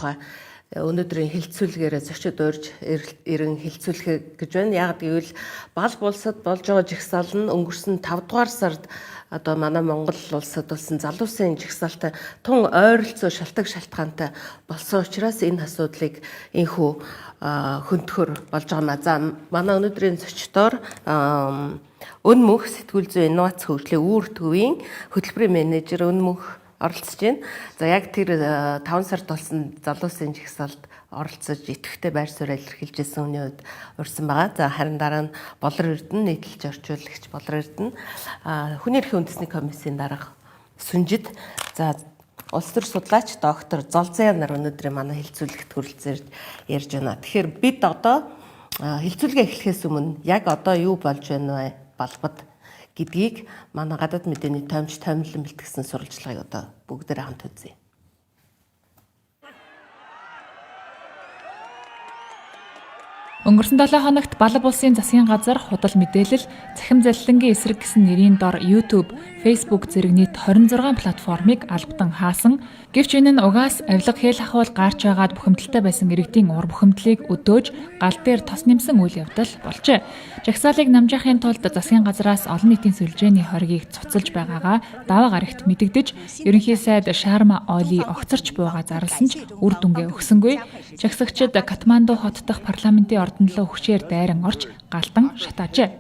тухай өнөөдрийн хилцүүлгээрээ зочид урьж ирэн хилцүүлэх гэж байна. Яг гэвэл Балб улсад болж байгаа жагсаал нь өнгөрсөн 5 дугаар сард одоо манай Монгол улсад болсон залуусын жагсаалтай тун ойролцоо шалтгаан шалтгаантай болсон учраас энэ асуудлыг энхүү хөндөхөр болж байгаамаа. За манай өнөөдрийн зочдоор Өнмөнх сэтгүүл зүйн инновац хөгжлийн үүр төвийн хөтөлбөрийн менежер Өнмөнх оролцож байна. За яг тэр 5 сард болсон залуусын жагсаалд оролцож идэвхтэй байр суурь илэрхийлжсэн хүний хувьд урьсан байгаа. За харин дараа нь Болор Эрдэнэ нийтлэлж орчуулагч Болор Эрдэнэ хүний эрхийн үндэсний комиссийн дарга Сүнжид за улс төр судлаач доктор Золзяа нар өнөөдрийн манай хилцүүлэгт хүрэлцэж ярьж байна. Тэгэхээр бид одоо хилцүүлгээ эхлэхээс өмнө яг одоо юу болж байна вэ? Балбад гэдгийг манай гадаад мэдээний томч томилон бэлтгэсэн сурвалжлагыг одоо бүгдээр хамт үзье. Өнгөрсөн 7 хоногт Балб улсын засгийн газар худал мэдээлэл, цахим залилангийн эсрэг гэсэн нэрийн дор YouTube, Facebook зэрэг нийт 26 платформыг албатан хаасан. Гэвч энэ нь угаас авилга хэл ахуйл гарч байгаад бухимдалтай байсан иргэдийн ур бухимдлыг өдөөж гал дээр тос нэмсэн үйл явдал болжээ. Жагсаалыг намжаахын тулд засгийн газраас олон нийтийн сүлжээний хоргийг цуцалж байгаагаа даваа гарагт мэдэгдэж, ерөнхий сайд Шарма Оли огцорч буугаа зарласан ч үр дүнгээ өгсөнгүй. Жагсагчид Катманду хот дахь парламентын ордонлоо хүчээр дайран орж галтан шатаажээ.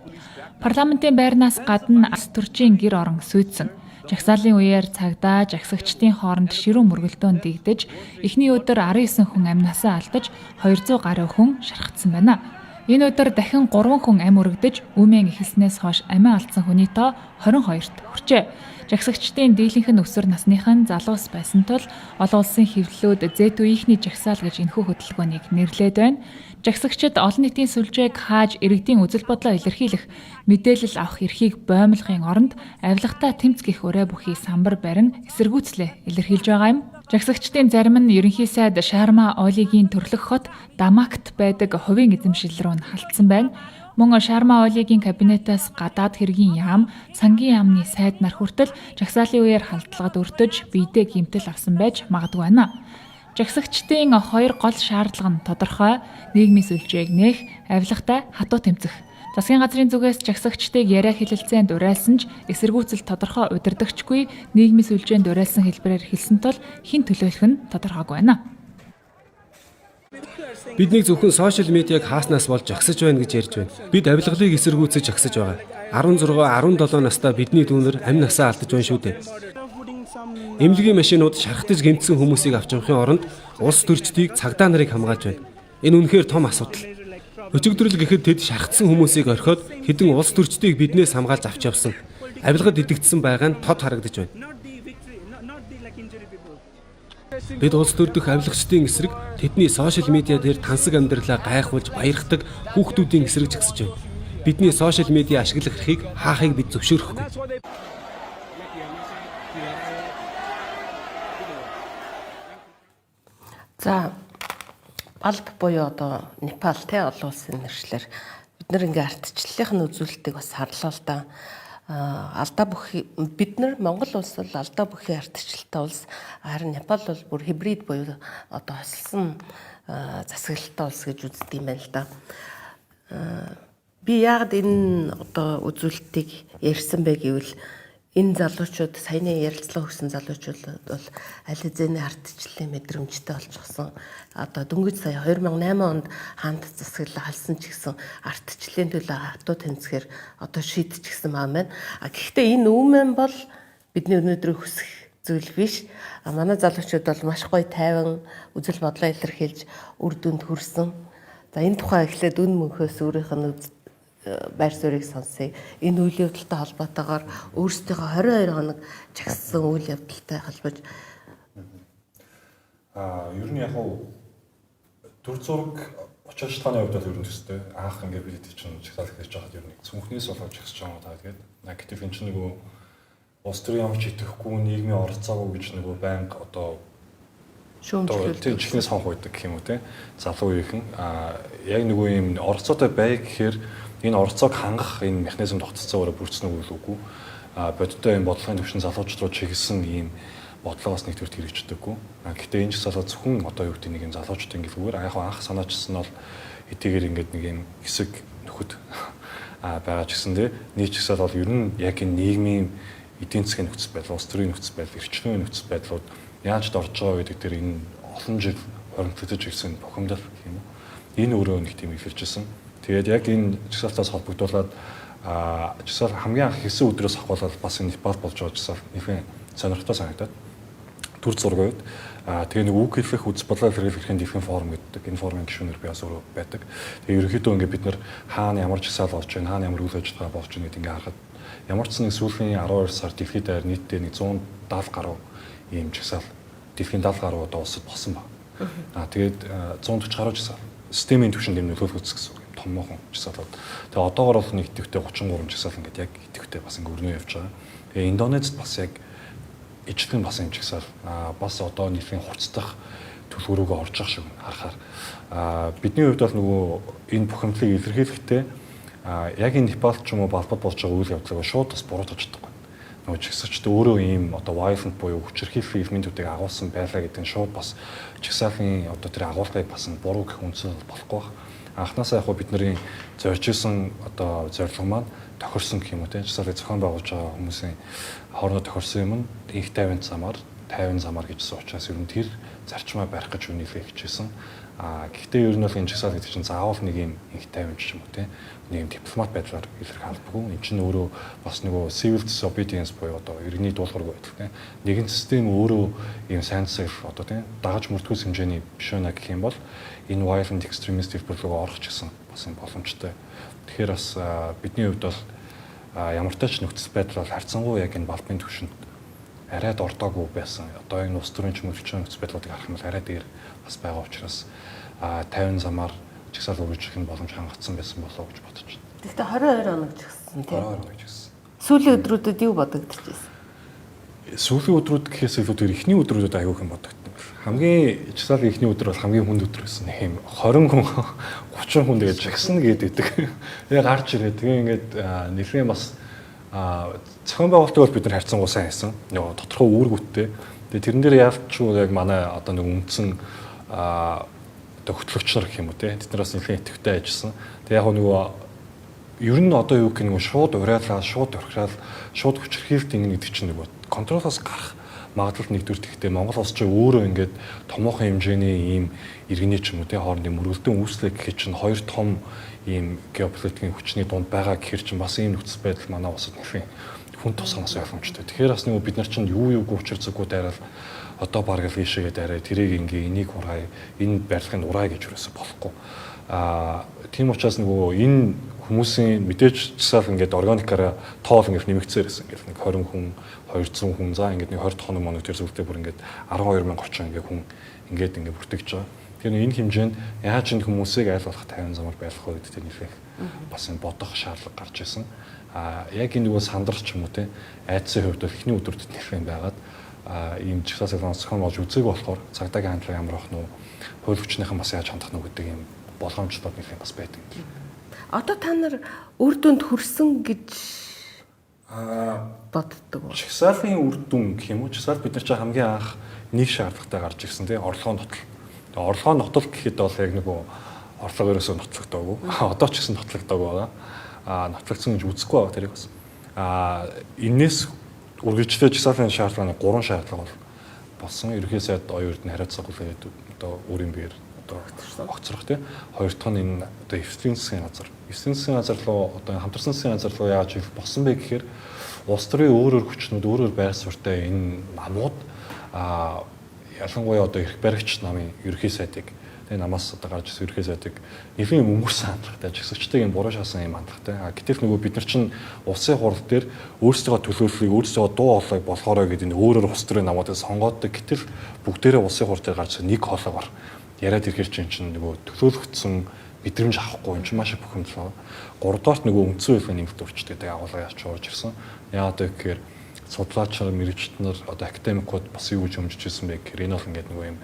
Парламентын байрнаас гадна ас төрчийн гэр орон сүйдсэн. Жагсаалын үеэр цагдаа жагсагчдын хооронд ширүүн мөргөлдөөн дэгдэж, эхний өдөр 19 хүн амнасаа алдаж 200 гаруй хүн шархагдсан байна. Энэ өдөр дахин 3 хүн ам өргөдөж, үмэн эхэлснээс хойш амиа алдсан хүний тоо 22-т хүрчээ. Жагсагчдын дийлэнх нь өсвөр насныхан залуус байсан тул олон улсын хэвлэлүүд Z-үеийнхний жагсаал гэж энэхүү хөтөлбөрийг нэрлээд байна. Жагсагчид олон нийтийн сүлжээг хааж иргэдийн үзэл бодлоо илэрхийлэх, мэдээлэл авах эрхийг боомлохын оронд авилгатай тэмцэх өрөө бүхий самбар барин эсэргүүцлээ илэрхийлж байгаа юм. Жагсагчдын зарим нь ерөнхий сайд Шарма Олигийн төрлөх хот Дамагт байдаг хувийн эзэмшил рүү нь халтсан байна. Мөн Шарма Олигийн кабинетаас гадаад хэргийн яам, сангийн яамны сайд нар хүртэл жагсаалын үеэр халдлагад өртөж биедээ гэмтэл авсан байж магадгүй байна. Жагсагчдын хоёр гол шаардлага нь тодорхой: нийгмийн сүлжээг нээх, авилгатай хатуу тэмцэх. Засгийн газрын зүгээс жагсагчдыг яриа хэлэлцээнд уриалсан ч эсэргүүцэл тодорхой удирдагчгүй нийгмийн сүлжээнд уриалсан хэлбэрээр хэлсэн тул хэн төлөөлөх нь тодорхойгүй байна. Бидний зөвхөн сошиал медиаг хааснаас болж жагсаж байна гэж ярьж байна. Бид авилгалыг эсэргүүцэж жагсаж байгаа. 16, 17 настай бидний дүүнер амь насаа алдаж байна шүү дээ. Эмнэлгийн машинууд шархтаж гэмтсэн хүмүүсийг авч явахын оронд улс төрчдийг цагдаа нарыг хамгаалж байна. Энэ үнэхээр том асуудал. Өчигдрөл гэхэд тэд шархтсан хүмүүсийг орхиод хэдэн улс төрчдийг биднээс хамгаалж авч явсан. Авилгад идэгдсэн байгаа нь тод харагдаж байна. Бид улс төрдөх авилгачдын эсрэг тэдний сошиал медиа дээр тансаг амьдралаа гайхуулж баярхдаг хүүхдүүдийн эсрэг жагсаж байна. Бидний сошиал медиа ашиглах эрхийг хаахыг бид зөвшөөрөхгүй. За Балб буюу одоо Непал олон улсын нэршлэр бид нар ингээ ардчлалын үзүүлэлтийг бас харлаа л да. Алдаа бүхий бид нар Монгол улс бол алдаа бүхий ардчлалтай улс, харин Непал бол бүр хибрид буюу одоо хослсон засаглалтай улс гэж үздэг юм байна л да. Би яг энэ одоо үзүүлэлтийг ярьсан бэ гэвэл энэ залуучууд саяны ярилцлага өгсөн залуучууд бол аль хэзээний ардчлалын мэдрэмжтэй болчихсон. Одоо дөнгөж сая 2008 онд хаант засаглал халсан ч гэсэн ардчлалын төлөө хатуу тэнцэхээр одоо шийдчихсэн маа байна. Гэхдээ энэ үүмэн бол бидний өнөөдөр хүсэх зүйл биш. Манай залуучууд бол маш гоё тайван үзэл бодлоо илэрхийлж үр дүнд хүрсэн. За энэ тухай эхлээд Өнмөнхөөс өөрийнх нь байр суурийг сонсъё. Энэ үйл явдалтай холбоотойгоор өөрсдийнхөө 22 хоног жагссан үйл явдалтай холбож ер нь яг төр зураг очиж шалтгааны хувьд бол ер нь төстэй анх ингээд бид чинь жагсаал хийж байхад ер нь цүнхнээс болоод жагсаж байгаа даа тэгээд negative энэ чинь нөгөө улс төрийн ямар ч итгэхгүй нийгмийн оролцоогүй гэж нөгөө байнга одоо шүүмжлүүлдэг чихнээс хонх байдаг гэх юм уу те залуу үеийнхэн яг нөгөө юм оролцоотой бай гэхээр энэ оролцоог хангах энэ механизм тогтцоогоор бүрдсэн үг үгүй бодиттой юм бодлогын төвшин залуучууд руу чиглэсэн ийм бодлогоос нэгдүгээр хэрэгждэггүй. Гэхдээ энэ жагсаалал зөвхөн одоо юу гэдэг нэг юм залуучдын гэлгүүгээр яг анх санаачсан бол эдгээр ингээд нэг юм хэсэг нөхөд байгаа ч гэсэн нийт жагсаалал бол ер нь яг энэ нийгмийн эдийн засгийн нөхцөл байдал, улс төрийн нөхцөл байдал, эрчимийн нөхцөл байдлууд яаж дорж байгаа гэдэг дээр энэ олон жил хоримтлагдж ирсэн бухимдал гэх юм уу. Энэ өөрөө нэг тийм илэрчсэн. Тэгээд яг энэ жагсаалтаас холбогдуулаад жагсаал хамгийн анх хэсэг өдрөөс ахвалаад бас энэ Непал болж байгаа жагсаал нэхэн сонирхолтой санагдаад төр зураг үед тэгээ нэг үг хэлэх үз бодлоо илэрхийлэхийн дэлхийн форум гэдэг энэ форумын гишүүнээр би бас өөрөө байдаг. Тэгээ ерөнхийдөө ингээд бид нар хаана ямар жагсаал болж байна, хаана ямар үйл ажиллагаа болж байна гэдэг ингээд харахад ямар ч нэг сүүлийн 12 сар дэлхийд даяар нийтдээ нэг 170 гаруй ийм жагсаал дэлхийн 70 гаруй одоо улсад болсон ба. Тэгээд 140 гаруй жагсаал системийн түвшинд юм нөлөөлөх гэсэн үг юм томоохон жагсаалууд. Тэгээ одоогоор бол нэг идэвхтэй 33 жагсаал ингээд яг идэвхтэй бас ингээд өрнөө явж байгаа. Тэгээ Индонезид бас яг ижлэгэн бас юм жагсаал бас одоо нийтийн хурцдах төлөвлөгөөгөө орж байгаа шиг харахаар бидний хувьд бол нөгөө энэ бухимдлыг илэрхийлэхдээ яг энэ Непал ч юм уу балбад болж байгаа үйл явдлыг шууд бас буруутгаж чадахгүй. Нөгөө жагсаачд өөрөө ийм одоо violent буюу хүчирхийлэл элементүүдийг агуулсан байлаа гэдэг нь шууд бас жагсаалын одоо тэр агуулгыг бас буруу гэх үндэс болохгүй байна. Анхнаасаа яг бидний зорж исэн одоо зорилго маань тохирсон гэх юм уу те жагсаалыг зохион байгуулж байгаа хүмүүсийн хоорондоо тохирсон юм нь их 50 замаар гэжсэн учраас ер нь тэр зарчмаа барих гэж үнэлээ хичээсэн. Гэхдээ ер нь бол энэ жагсаал гэдэг чинь заавал нэг юм их 50 ч юм уу те нэг юм дипломат байдлаар илэрх албагүй. Энэ чинь өөрөө бас нөгөө civil disobedience буюу одоо иргэний дуулуургүй байдал те. Нэгэн систем өөрөө ийм сайн засаг одоо те дагаж мөрдөхөөс хэмжээний биш байна гэх юм бол энэ violent extremist хэлбэрлөгөө орох ч гэсэн бас юм боломжтой. Тэгэхээр бас бидний хувьд бол ямар ч нөхцөл байдал бол харьцангуй яг энэ балбын түвшинд арай дордоогүй байсан. Одоо энэ улс төрийн чимэгчийн нөхцөл байдлуудыг харах юм бол арай дээр бас байгаа учраас 50 замаар жагсаал үргэлжлэх нь боломж хангацсан байсан болоо гэж бодож байна. Гэхдээ 22 хоног жагссан тийм. 22 хоног жагссан. Сүүлийн өдрүүдэд юу бодогдож байсан? Сүүлийн өдрүүд гэхээс илүү эхний өдрүүдэд аягүй юм бодогдсон. Хамгийн жагсаалын эхний өдөр бол хамгийн хүнд өдөр байсан. Нэг юм 20 хүн 30 хүн тэгээд жагсан гэдэг. Тэгээ гарч ирээ. Тэгээ ингээд нэлээд бас зохион байгуулалтыг бол бид нар харьцангуй сайн хийсэн. Нөгөө тодорхой үүргүүттэй. Тэгээ тэрэн дээр яавчгүй яг манай одоо нэг үндсэн одоо хөтлөгч нар гэх юм уу те. Тэд нараас нэлээд идэвхтэй ажилласан. Тэгээ яг нөгөө ер нь одоо юу гэх нэг шууд уриалаа, шууд орхирал, шууд хүчирхийлэлт ингэдэг чинь нөгөө контролоос гарах магадлал нэгдүгээр тэгтээ Монгол улс чинь өөрөө ингээд томоохон хэмжээний ийм иргэний ч юм уу те хоорондын мөргөлдөн үүслэх гэхэд чинь хоёр том ийм геополитикийн хүчний дунд байгаа гэхэр чинь бас ийм нөхцөл байдал манай улсад нэхэн хүн тусгаас ойлгомжтой. Тэгэхээр бас нэг бид нар чинь юу учир зүггүй дайрал одоо бараг л ийшээгээ дайраа тэрийг ингээ энийг ургаая энэ барилгыг ургаая гэж юусэн болохгүй. Тийм учраас нөгөө энэ хүмүүсийн мэдээж жагсаал ингээд органикаараа тоол ингээд нэмэгцээр байсан. Ингээд нэг 20 хүн 200 хүн за ингээд нэг 20 хоног моног тэр зүйлдээ бүр ингээд 120,000 30 ингээд хүн ингээд бүртгэж байгаа. Тэгэхээр энэ хэмжээнд яаж энэ хүмүүсийг айл болох 50 замаар байлгах вэ гэдэг нэлээх бас энэ бодох шаардлага гарч ирсэн. Яг энэ нөгөө сандарч юм уу те айдсын хувьд бол эхний өдрүүдэд нэлээд байгаад ийм жагсаалын зохион болж үзээг болохоор цагдаагийн хандлага ямар ах нь хууль хүчнийхэн бас яаж хандах нь гэдэг юм болгоомжлоод нэлээд бас байдаг. Одоо та нар үр дүнд хүрсэн гэж боддог уу? Жагсаалын үр дүн гэх юм уу? Жагсаал бид нар чинь хамгийн анх нэг шаардлагатай гарч ирсэн тийм орлогоо нотол. Тэгээ орлогоо нотол гэхэд бол яг нөгөө орлого ерөөсөө нотлогдоогүй. Одоо ч гэсэн нотлогдоогүй байгаа. Нотлогдсон гэж үзэхгүй байгаа тэрийг бас. Энээс үргэлжлээ жагсаалын шаардлагын 3 шаардлага бол болсон. Ерөнхий сайд оюун эрдэнэ хариуцлага хүлээгээд одоо өөрийн биеэр одоо огцрох тийм. Хоёр дахь нь энэ одоо эвслийн засгийн газар. Эвслийн засгийн газар руу одоо хамтарсан засгийн газар руу яаж ирэх болсон бэ гэхээр улс төрийн өөрөөр хүчнүүд өөрөөр байр суурьтай энэ намууд ялангуяа одоо эрх баригч намын ерөнхий сайдыг тэгээ намаас одоо гарч ирсэн ерөнхий сайдыг нэлийн өнгөрсөн хандлагатай жагсагчдыг энэ буруу шаасан юм хандлагатай. Гэтэл нөгөө бид нар чинь улсын хурал дээр өөрсдөө төлөвлөлийг өөрсдөө дуу хоолойг болохоорой гэдэг энэ өөрөөр улс төрийн намуудыг сонгооддаг. Гэтэл бүгдээрээ улсын хурал дээр гарч нэг хоолойгоор яриад ирэхэр чинь нөгөө төлөөлөгдсөн мэдрэмж авахгүй юм чинь маш их бухимдал. Гуравдугаарт нөгөө үндсэн хуулийг нэмэлт өөрчлөлтөд агуулга яаж орж ирсэн. Яагаад гэхээр судлаач нар, мэрэгчид нар, одоо академикууд бас юу гэж өмжиж ирсэн бэ гэхээр энэ бол ингээд нөгөө юм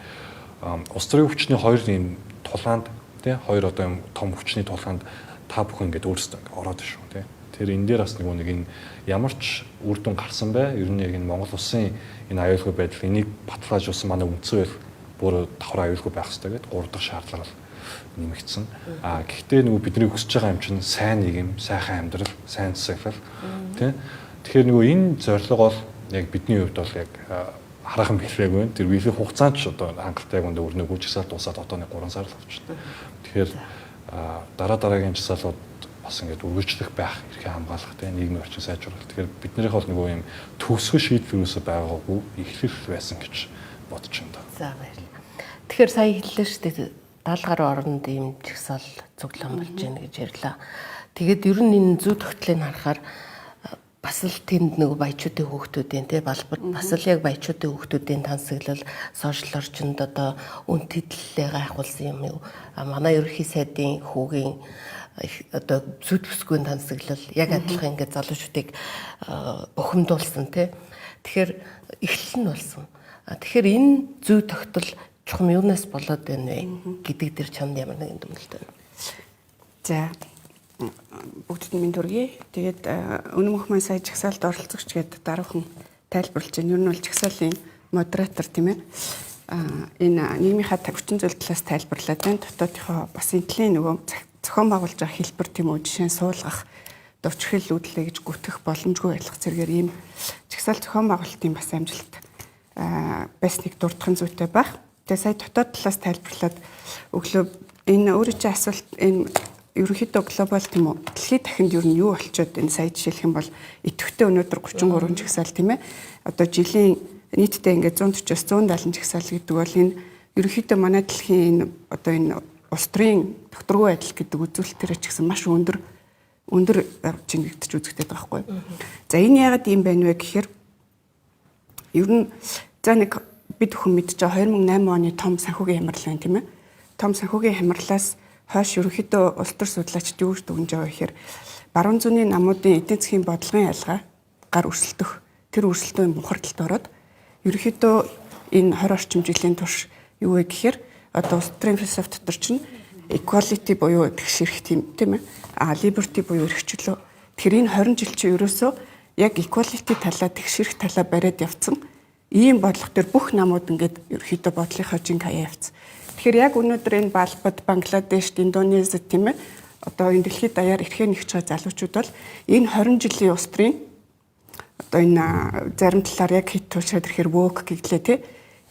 улс төрийн хүчний хоёр юм тулаанд тий хоёр одоо юм том хүчний тулаанд та бүхэн ингээд өөрсдөө ингээд ороод шүү тий. Тэгэхээр энэ дээр бас нэг энэ ямар ч үр дүн гарсан бай. Ер нь яг энэ Монгол улсын энэ аюулгүй байдал энийг баталгаажуулсан манай үндсэн байл бүр давхар аюулгүй байх хэрэгтэй гэдэг 3 дахь шаардлага нэмэгдсэн. Гэхдээ нөгөө бидний хүсэж байгаа юм чинь сайн нийгэм, сайхан амьдрал, сайн засаглал тий. Тэгэхээр нөгөө энэ зорилго бол яг бидний хувьд бол яг хараахан бэлрээгүй. Тэр үеийн хугацаанд ч одоо хангалттай гонд өрнөг жагсаал дуусаад одоо нэг 3 сар л болчихсон. Тэгэхээр дараагийн жагсаалууд бас ингээд үргэлжлэх байх эрхээ хамгаалахтай нийгмийн орчин сайжруулах. Тэгэхээр биднийх бол нөгөө юм төгсгөл шийдвэрөөсөө байгаагүй эхлэл байсан гэж бодож байна. За баярлалаа. Тэгэхээр сая хэллээ шүү дээ 70 гаруй оронд ийм жагсаал цуглаан болж байна гэж ярьлаа. Тэгээд ер нь энэ зүй тогтлыг харахаар бас л тэнд нэг баячуудын хүүхдүүдийн тий балбад бас л яг баячуудын хүүхдүүдийн тансаглал сошиал орчинд одоо үн тэтлэлээ гайхуулсан юм юу? Манай ерөнхий сайдын хүүгийн одоо зүй төсгөөний тансаглал яг адилхан ингээд залуучуудыг бухимдуулсан тий. Тэгэхээр эхлэл нь болсон. Тэгэхээр энэ зүй тогтол чухам юунаас болоод байна вэ гэдэг дээр чамд ямар нэгэн дүгнэлт байна. За бүгдд минь төргий. Тэгээд өнөө мөх маань сая жагсаалд оролцогч гээд даруухан тайлбарлаж байна. Ер нь бол жагсаалын модератор тийм ээ. Энэ нийгмийнхаа хүчин зүйл талаас тайлбарлаад байна. Дотоодынхоо бас энтлийн нөгөө зохион байгуулж байгаа хэлбэр тийм үү жишээ нь суулгах, дурчхил үүдэлээ гэж гүтгэх боломжгүй байх зэрэгээр ийм жагсаал зохион байгуулалтын бас амжилт байсныг дурдахын зүйтэй байх. Тэгээ сая дотоод талаас тайлбарлаад өглөө энэ өөрөө чи асуулт энэ ерөнхийдөө глобал тийм үү дэлхийд дахинд ер нь юу болчиход энэ сая жишээлх юм бол идэвхтэй өнөөдөр 33 жагсаал тийм ээ одоо жилийн нийтдээ ингээд 140-оос 170 жагсаал гэдэг бол энэ ерөнхийдөө манай дэлхийн энэ одоо энэ улс төрийн докторгүй байдал гэдэг үзүүлэлтээр ч гэсэн маш өндөр чингэгдэж үзэгдээд байгаа байхгүй. За энэ яагаад юм байна вэ гэхээр ер нь за нэг бид бүхэн мэдж байгаа 2008 оны том санхүүгийн хямрал байна тийм ээ. Том санхүүгийн хямралаас хойш ерөнхийдөө улс төр судлаачид юу гэж дүгнэж байгаа гэхээр баруун зүүнний намуудын эдийн засгийн бодлогын ялгаа гар өрсөлдөх тэр өрсөлдөөний мухардалд ороод ерөнхийдөө энэ 20 орчим жилийн турш юу вэ гэхээр одоо улс төрийн философи дотор чинь equality буюу тэгшэрх тийм ээ. Liberty буюу эрхчлөө. Тэгэхээр энэ 20 жил чинь ерөөсөө яг equality талаа тэгшэрх талаа бариад явцсан. Ийм бодлого төр бүх намууд ингээд ерөнхийдөө бодлынхаа жинг хаяа явцсан. Тэгэхээр яг өнөөдөр энэ Балбад, Бангладеш, Индонези тийм ээ одоо энэ дэлхийд даяар эрхээ нэгж байгаа залуучууд бол энэ 20 жилийн улс төрийн одоо энэ зарим талаар яг хит туушаад ирэхээр woke гэглээ тий.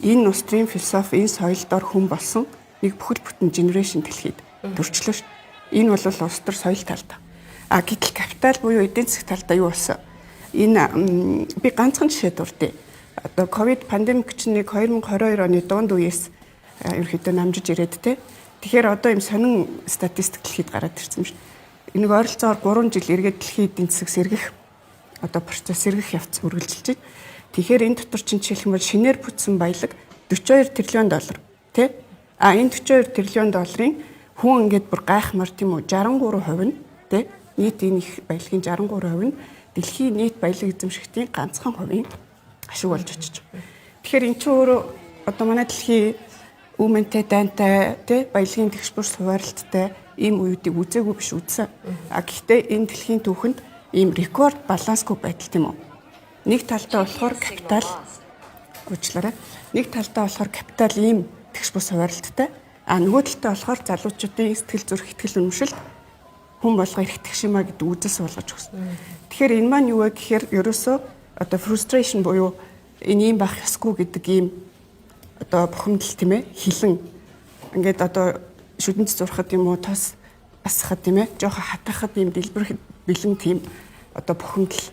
Энэ улс төрийн философи, энэ соёл дор хүн болсон нэг бүхэл бүтэн генерашн дэлхийд төрчлөө шүү. Энэ бол улс төр соёл талдаа. Гэтэл капитал буюу эдийн засгийн талдаа юу болсон? Энэ би ганцхан жишээ дурдъя. Одоо ковид пандемик чинь нэг 2022 оны дунд үеэс ерөөхдөө намжиж ирээд те. Тэгэхээр одоо юм сонин статистик дэлхийд гараад ирсэн юм шүү. Энийг ойролцоогоор 3 жил эргээд дэлхийн эдийн засаг сэргэх одоо процесс сэргэх явц үргэлжилж байна. Тэгэхээр энэ дотор чинь жишээлх юм бол шинээр бүтсэн баялаг 42 тэрлион доллар тий. Энэ 42 тэрлион долларын хүн ингээд бүр гайхмар тийм үү 63% нь тий. Нийт энэ их баялагын 63% нь дэлхийн нийт баялаг эзэмшигчдийн ганцхан хувийн ашиг болж очиж байна. Тэгэхээр эн чинь өөрөө одоо манай дэлхийн үүмэнтэй дайнтай тий баялагын тэгш бүр суваарлттай ийм үеүүдийг үзээгүй биш үзсэн. Гэхдээ энэ дэлхийн түүхэнд ийм рекорд балансгүй байдал тийм үү. Нэг талдаа болохоор капитал уучлаарай. Нэг талдаа болохоор капитал ийм тэгш бүр суваарлттай. Нөгөө талдаа болохоор залуучуудын сэтгэл зүрх итгэл үнэмшил хүн болго эрх тэгшимаа гэдэг үзэс болгож өгсөн. Тэгэхээр энэ маань юу вэ гэхээр ерөөсөө одоо frustration буюу энэ юм байх ёсгүй гэдэг ийм одоо бухимдал тийм ээ хилэн ингээд одоо шүдэнц зурхад юм уу тос асахад тийм ээ жоохон хатахад ийм дэлбэр бэлэн тийм одоо бухимдал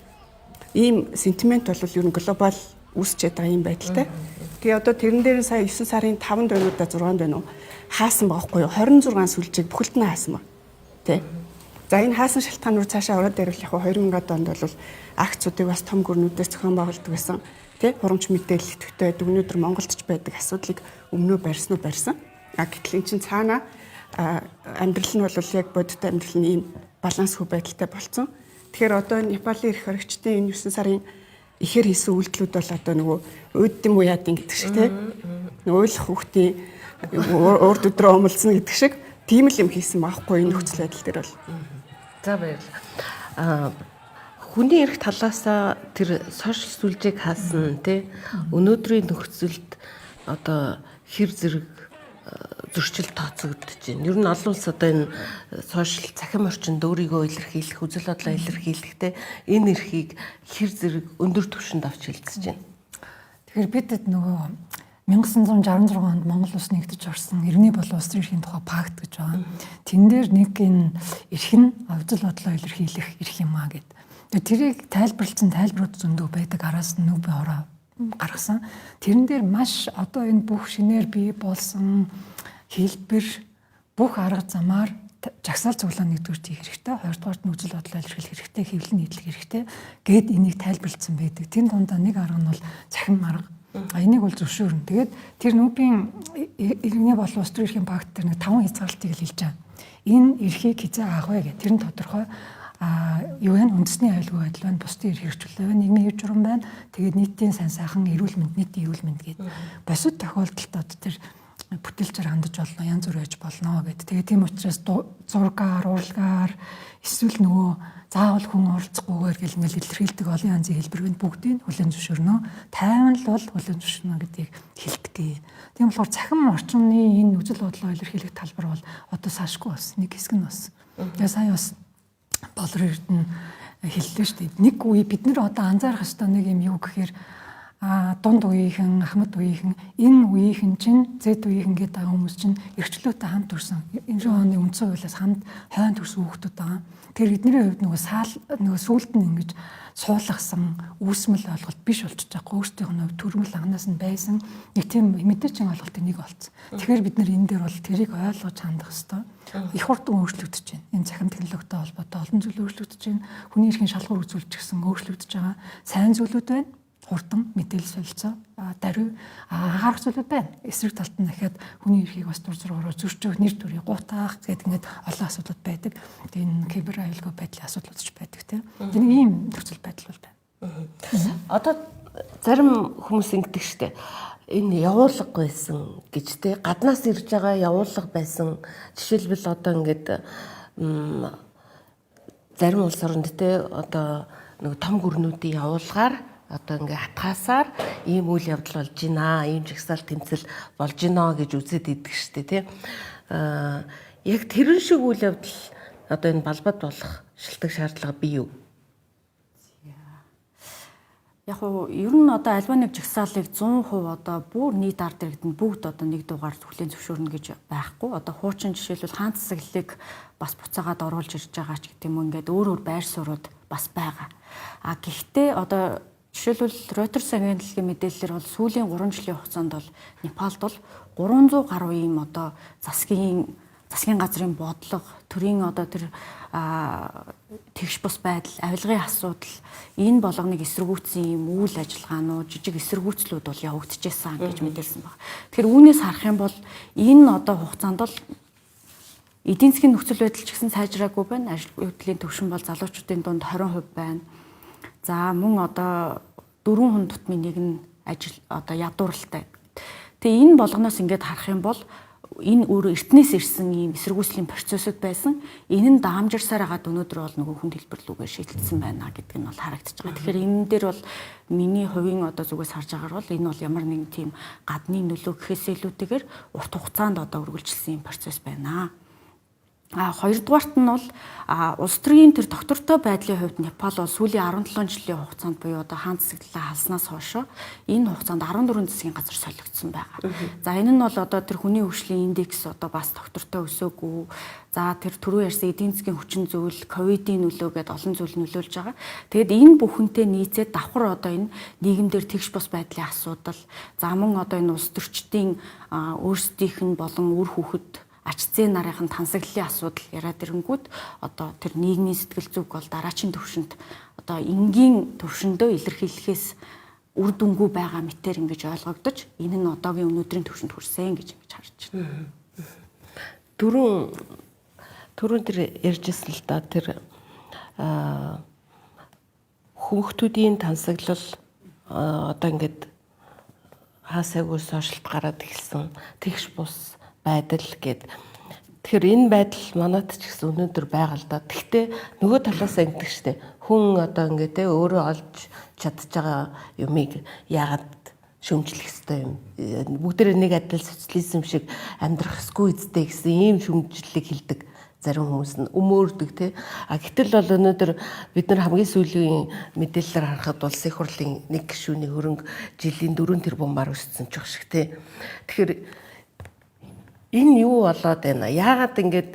ийм сентимент бол ер нь глобал үүсчээд байгаа юм байдалтай. Тэгээ одоо тэрэн дээр сая 9 сарын 5-нд байна уу да 6-нд байна уу хаасан байхгүй юу 26 сүлжээг бүхэлд нь хаасан ба тий. За энэ хаасан шалтгаанууд цаашаа ороод ирвэл яг 2000-ад онд бол акцуудыг бас том гүрнүүдээс зохион байгуулдаг байсан. Тэ хурамч мэдээлэл идэвхтэй байдаг өнөөдөр Монголд ч байдаг асуудлыг өмнөө барьсан. Гэтэл эн чинь цаана амьдрал нь бол яг бодит амьдрал нь ийм балансгүй байдалтай болцсон. Тэгэхээр одоо Непалийн эрх хоригчдын энэ 9 сарын ихээр хийсэн үйлдэлүүд бол одоо нөгөө өөддөн буяадын гэдэг шиг тий. Ойлгох хүүхдийн урд өдрөө омолцно гэдэг шиг тийм л юм хийсэн байхгүй энэ нөхцөл байдал дээр бол. За баярлалаа. хүний эрх талаасаа тэр сошиал сүлжээг хаасан тий өнөөдрийн нөхцөлд одоо хэр зэрэг зөрчил тооцогдож байна. Ер нь олон улс одоо энэ сошиал цахим орчинд өөрийгөө илэрхийлэх, үзэл бодлоо илэрхийлэх тий энэ эрхийг хэр зэрэг өндөр түвшинд авч хэлцэж байна. Тэгэхээр бид нөгөө 1966 онд Монгол улс нэгдэж орсон Иргэний болон улс төрийн эрхийн тухай пакт гэж байгаа. Тэн дээр нэг энэ эрх нь үзэл бодлоо илэрхийлэх эрх юм аа гэд. Тэрийг тайлбарлсан тайлбарууд зөндөө байдаг. Араас нь нүг би ороо гаргасан. Тэрэн дээр маш одоо энэ бүх шинээр бий болсон хэлбэр бүх арга замаар жагсаал цуглаан нэгдүгээр хийх хэрэгтэй. Хоёрдугаарт нь үзэл бодлоо илэрхийлэх хэрэгтэй, хэвлэл нийтлэх хэрэгтэй гэд энийг тайлбарлсан байдаг. Тэн дундаа нэг арга нь бол цахим арга. Энийг бол зөвшөөрнө. Тэгээд тэр нүүбийн Иргэний болон улс төрийн эрхийн пакт дээр нэг 5 хязгаарлалтыг хэлж байгаа. Энэ эрхийг хязгаа авах вэ гэх. Тэр нь тодорхой юу вэ? Үндэсний аюулгүй байдал байна, бусдын эрх хэрэгжүүлэлт байна, нийгмийн хэв журам байна. Тэгээд нийтийн сайн сайхан, эрүүл мэнд, нийтийн эрүүл мэнд гэдэг. Босод тохиолдолд одоо тэр бүтээлчээр хандаж болно, янз бүр байж болно гэдэг. Тэгээд тийм учраас зургаар, урлагаар эсвэл нөгөө заавал хүн оролцохгүйгээр гэл ингээл илэрхийлдэг олон янзын хэлбэрүүд бүгдийг хүлээн зөвшөөрнө. Тайван л бол хүлээн зөвшөөрнө гэдгийг хэлдэг. Тийм болохоор цахим орчны энэ үзэл бодлоо илэрхийлэх талбар бол одоо сашгүй бас нэг хэсэг нь бас. Тэгээ сая бас Болор Эрдэнэ хэллээ шүү дээ. Нэг үе бид нэр одоо анзаарах ёстой нэг юм юу гэхээр дунд үеийнхэн, Ахмад үеийнхэн, энэ үеийнхэн чинь зэд үеийнхэн гэдэг хүмүүс чинь эрхчлөөтэй хамт төрсэн. 90 оны үндсэн хуулиас хамт хойно төрсэн хүүхдүүд байгаа. Тэр эдний хувьд нөгөө сүулт нь ингэж суулгасан үүсмэл ойлголт биш болчихж байгаа. Өөрсдийнх нь хувьд төрмөл анханаас нь байсан нэг тийм мэдээчийн ойлголтын нэг болсон. Тэгэхээр бид нэр энэ дээр бол тэрийг ойлгож хандах хэрэгтэй. Их хурдан өөрчлөгдөж байна. Энэ цахим технологитой холбоотой олон зүйл өөрчлөгдөж байна. Хүний эрхийн шалгуур үзүүлэлт гэсэн өөрчлөгдөж байгаа. Сайн зүйлүүд байна. Хурдан мэдээлэл солилцоо, даруй анхаарах зүйлүүд байна. Эсрэг талд нь дахиад хүний эрхийг бас дур зоргоор зөрчиж нэр төрийг гутаах гэдэг ингээд олон асуудлууд байдаг. Энэ кибер аюулгүй байдлын асуудлууд ч байдаг тийм. Энэ ийм нөхцөл байдал бол байна. Одоо зарим хүмүүс ингэдэг штэ. Энэ явуулга байсан гэж те гаднаас ирж байгаа явуулга байсан. Жишээлбэл одоо ингээд зарим улс орнд те одоо нэг том гүрнүүдийн явуулгаар одоо ингээ хатгаасаар ийм үйл явдал болж байна, ийм жагсаал тэмцэл болж байна гэж үзээд идэг штэ тий. Яг тэрэн шиг үйл явдал одоо энэ балбад болох шилдэг шаардлага бий юу? Яг уу ер нь одоо альва нэг жагсаалыг 100% одоо бүр нийт ард иргэдэнд бүгд одоо нэг дугаар хүлээн зөвшөөрнө гэж байхгүй. Одоо хуучин жишээлбэл хаан засаглалыг бас буцаагаад оруулж ирж байгаа ч гэдэг юм ингээд өөр байр суурьуд бас байгаа. Гэхдээ одоо жишээлбэл Reuters агентлагийн мэдээлэлээр бол сүүлийн 3 жилийн хугацаанд бол Непалд бол 300 гаруй ийм одоо засгийн газрын бодлого, төрийн одоо тэр тэгш бус байдал, авилгын асуудал энэ болгоныг эсэргүүцсэн ийм үйл ажиллагаанууд, жижиг эсэргүүцлүүд бол явагдчихсан гэж мэдээлсэн байна. Тэгэхээр үүнээс харах юм бол энэ одоо хугацаанд бол эдийн засгийн нөхцөл байдал ч гэсэн сайжраагүй байна. Ажил хөдлийн түвшин бол залуучуудын дунд 20% байна. За мөн одоо 4 хүн тутмын нэг нь ажил одоо ядууралтай. Тэгээ энэ болгоноос ингээд харах юм бол энэ өөр эртнээс ирсэн ийм эсэргүүцлийн процессуд байсан. Энэ нь даамжирсаар хагаад өнөөдөр бол нөгөө хүнд хэлбэрлүүгээр шийдэлсэн байна гэдэг нь бол харагдаж байгаа. Тэгэхээр энэ дээр бол миний хувийн одоо зүгээс харж байгаагаар бол энэ бол ямар нэгэн тийм гадны нөлөө гэхээс илүүтэйгээр урт хугацаанд одоо үргэлжилсэн процесс байна. Хоёрдугаарт нь бол улс төрийн тэр доктортой байдлын хувьд Непал бол сүүлийн 17 жилийн хугацаанд буюу одоо хаан засаглалаа халснаас хойш энэ хугацаанд 14 засгийн газар солигдсон байгаа. За энэ нь бол одоо тэр хүний хөгжлийн индекс одоо бас доктортой өсөөгүй. За тэр түрүү ярьсан эдийн засгийн хүчин зүйл, ковидын нөлөө гэдээ олон зүйл нөлөөлж байгаа. Тэгэд энэ бүхэнтэй нийцээд давхар одоо энэ нийгэмдэр тэгш бус байдлын асуудал, за мөн одоо энэ улс төрчдийн өөрсдийнх нь болон үр хүүхэд ач зээ нарынхын тансаглалын асуудал яриад ирэнгүүт одоо тэр нийгмийн сэтгэл зүг бол дараачийн төвшөнд одоо энгийн төвшөндөө илэрхийлэхээс үр дүнгүй байгаа мэтэр ингэж ойлгогдож энэ нь одоогийн өнөөдрийн төвшөнд хүрсэн гэж харж байна. Түрүүн тэр ярьжсэн л да тэр хүүхдүүдийн тансаглал одоо ингээд хаасайгүй сошиалт гараад эхэлсэн тэгш бус байдал гэд Тэгэхээр энэ байдал манайд ч гэсэн өнөөдөр байгаа л да. Гэхдээ нөгөө талаас ингэдэг штэ. Хүн одоо ингэ те өөрөө олж чадж байгаа юмыг яагаад шөмжлөх ёстой юм. Бүгдээрээ нэг адил социализм шиг амьдрах ёсгүй үстэй гэсэн ийм шөмжлөлийг хэлдэг. Зарим хүмүүс нь өмөөрдөг те. Гэтэл бол өнөөдөр бид нар хамгийн сүүлийн мэдээлэлээр харахад улсын их хурлын нэг гишүүний хөрөнгө жилийн 4 тэрбумаар өссөн ч байх шиг те. Тэгэхээр энэ юу болоод байна? Яагаад ингэж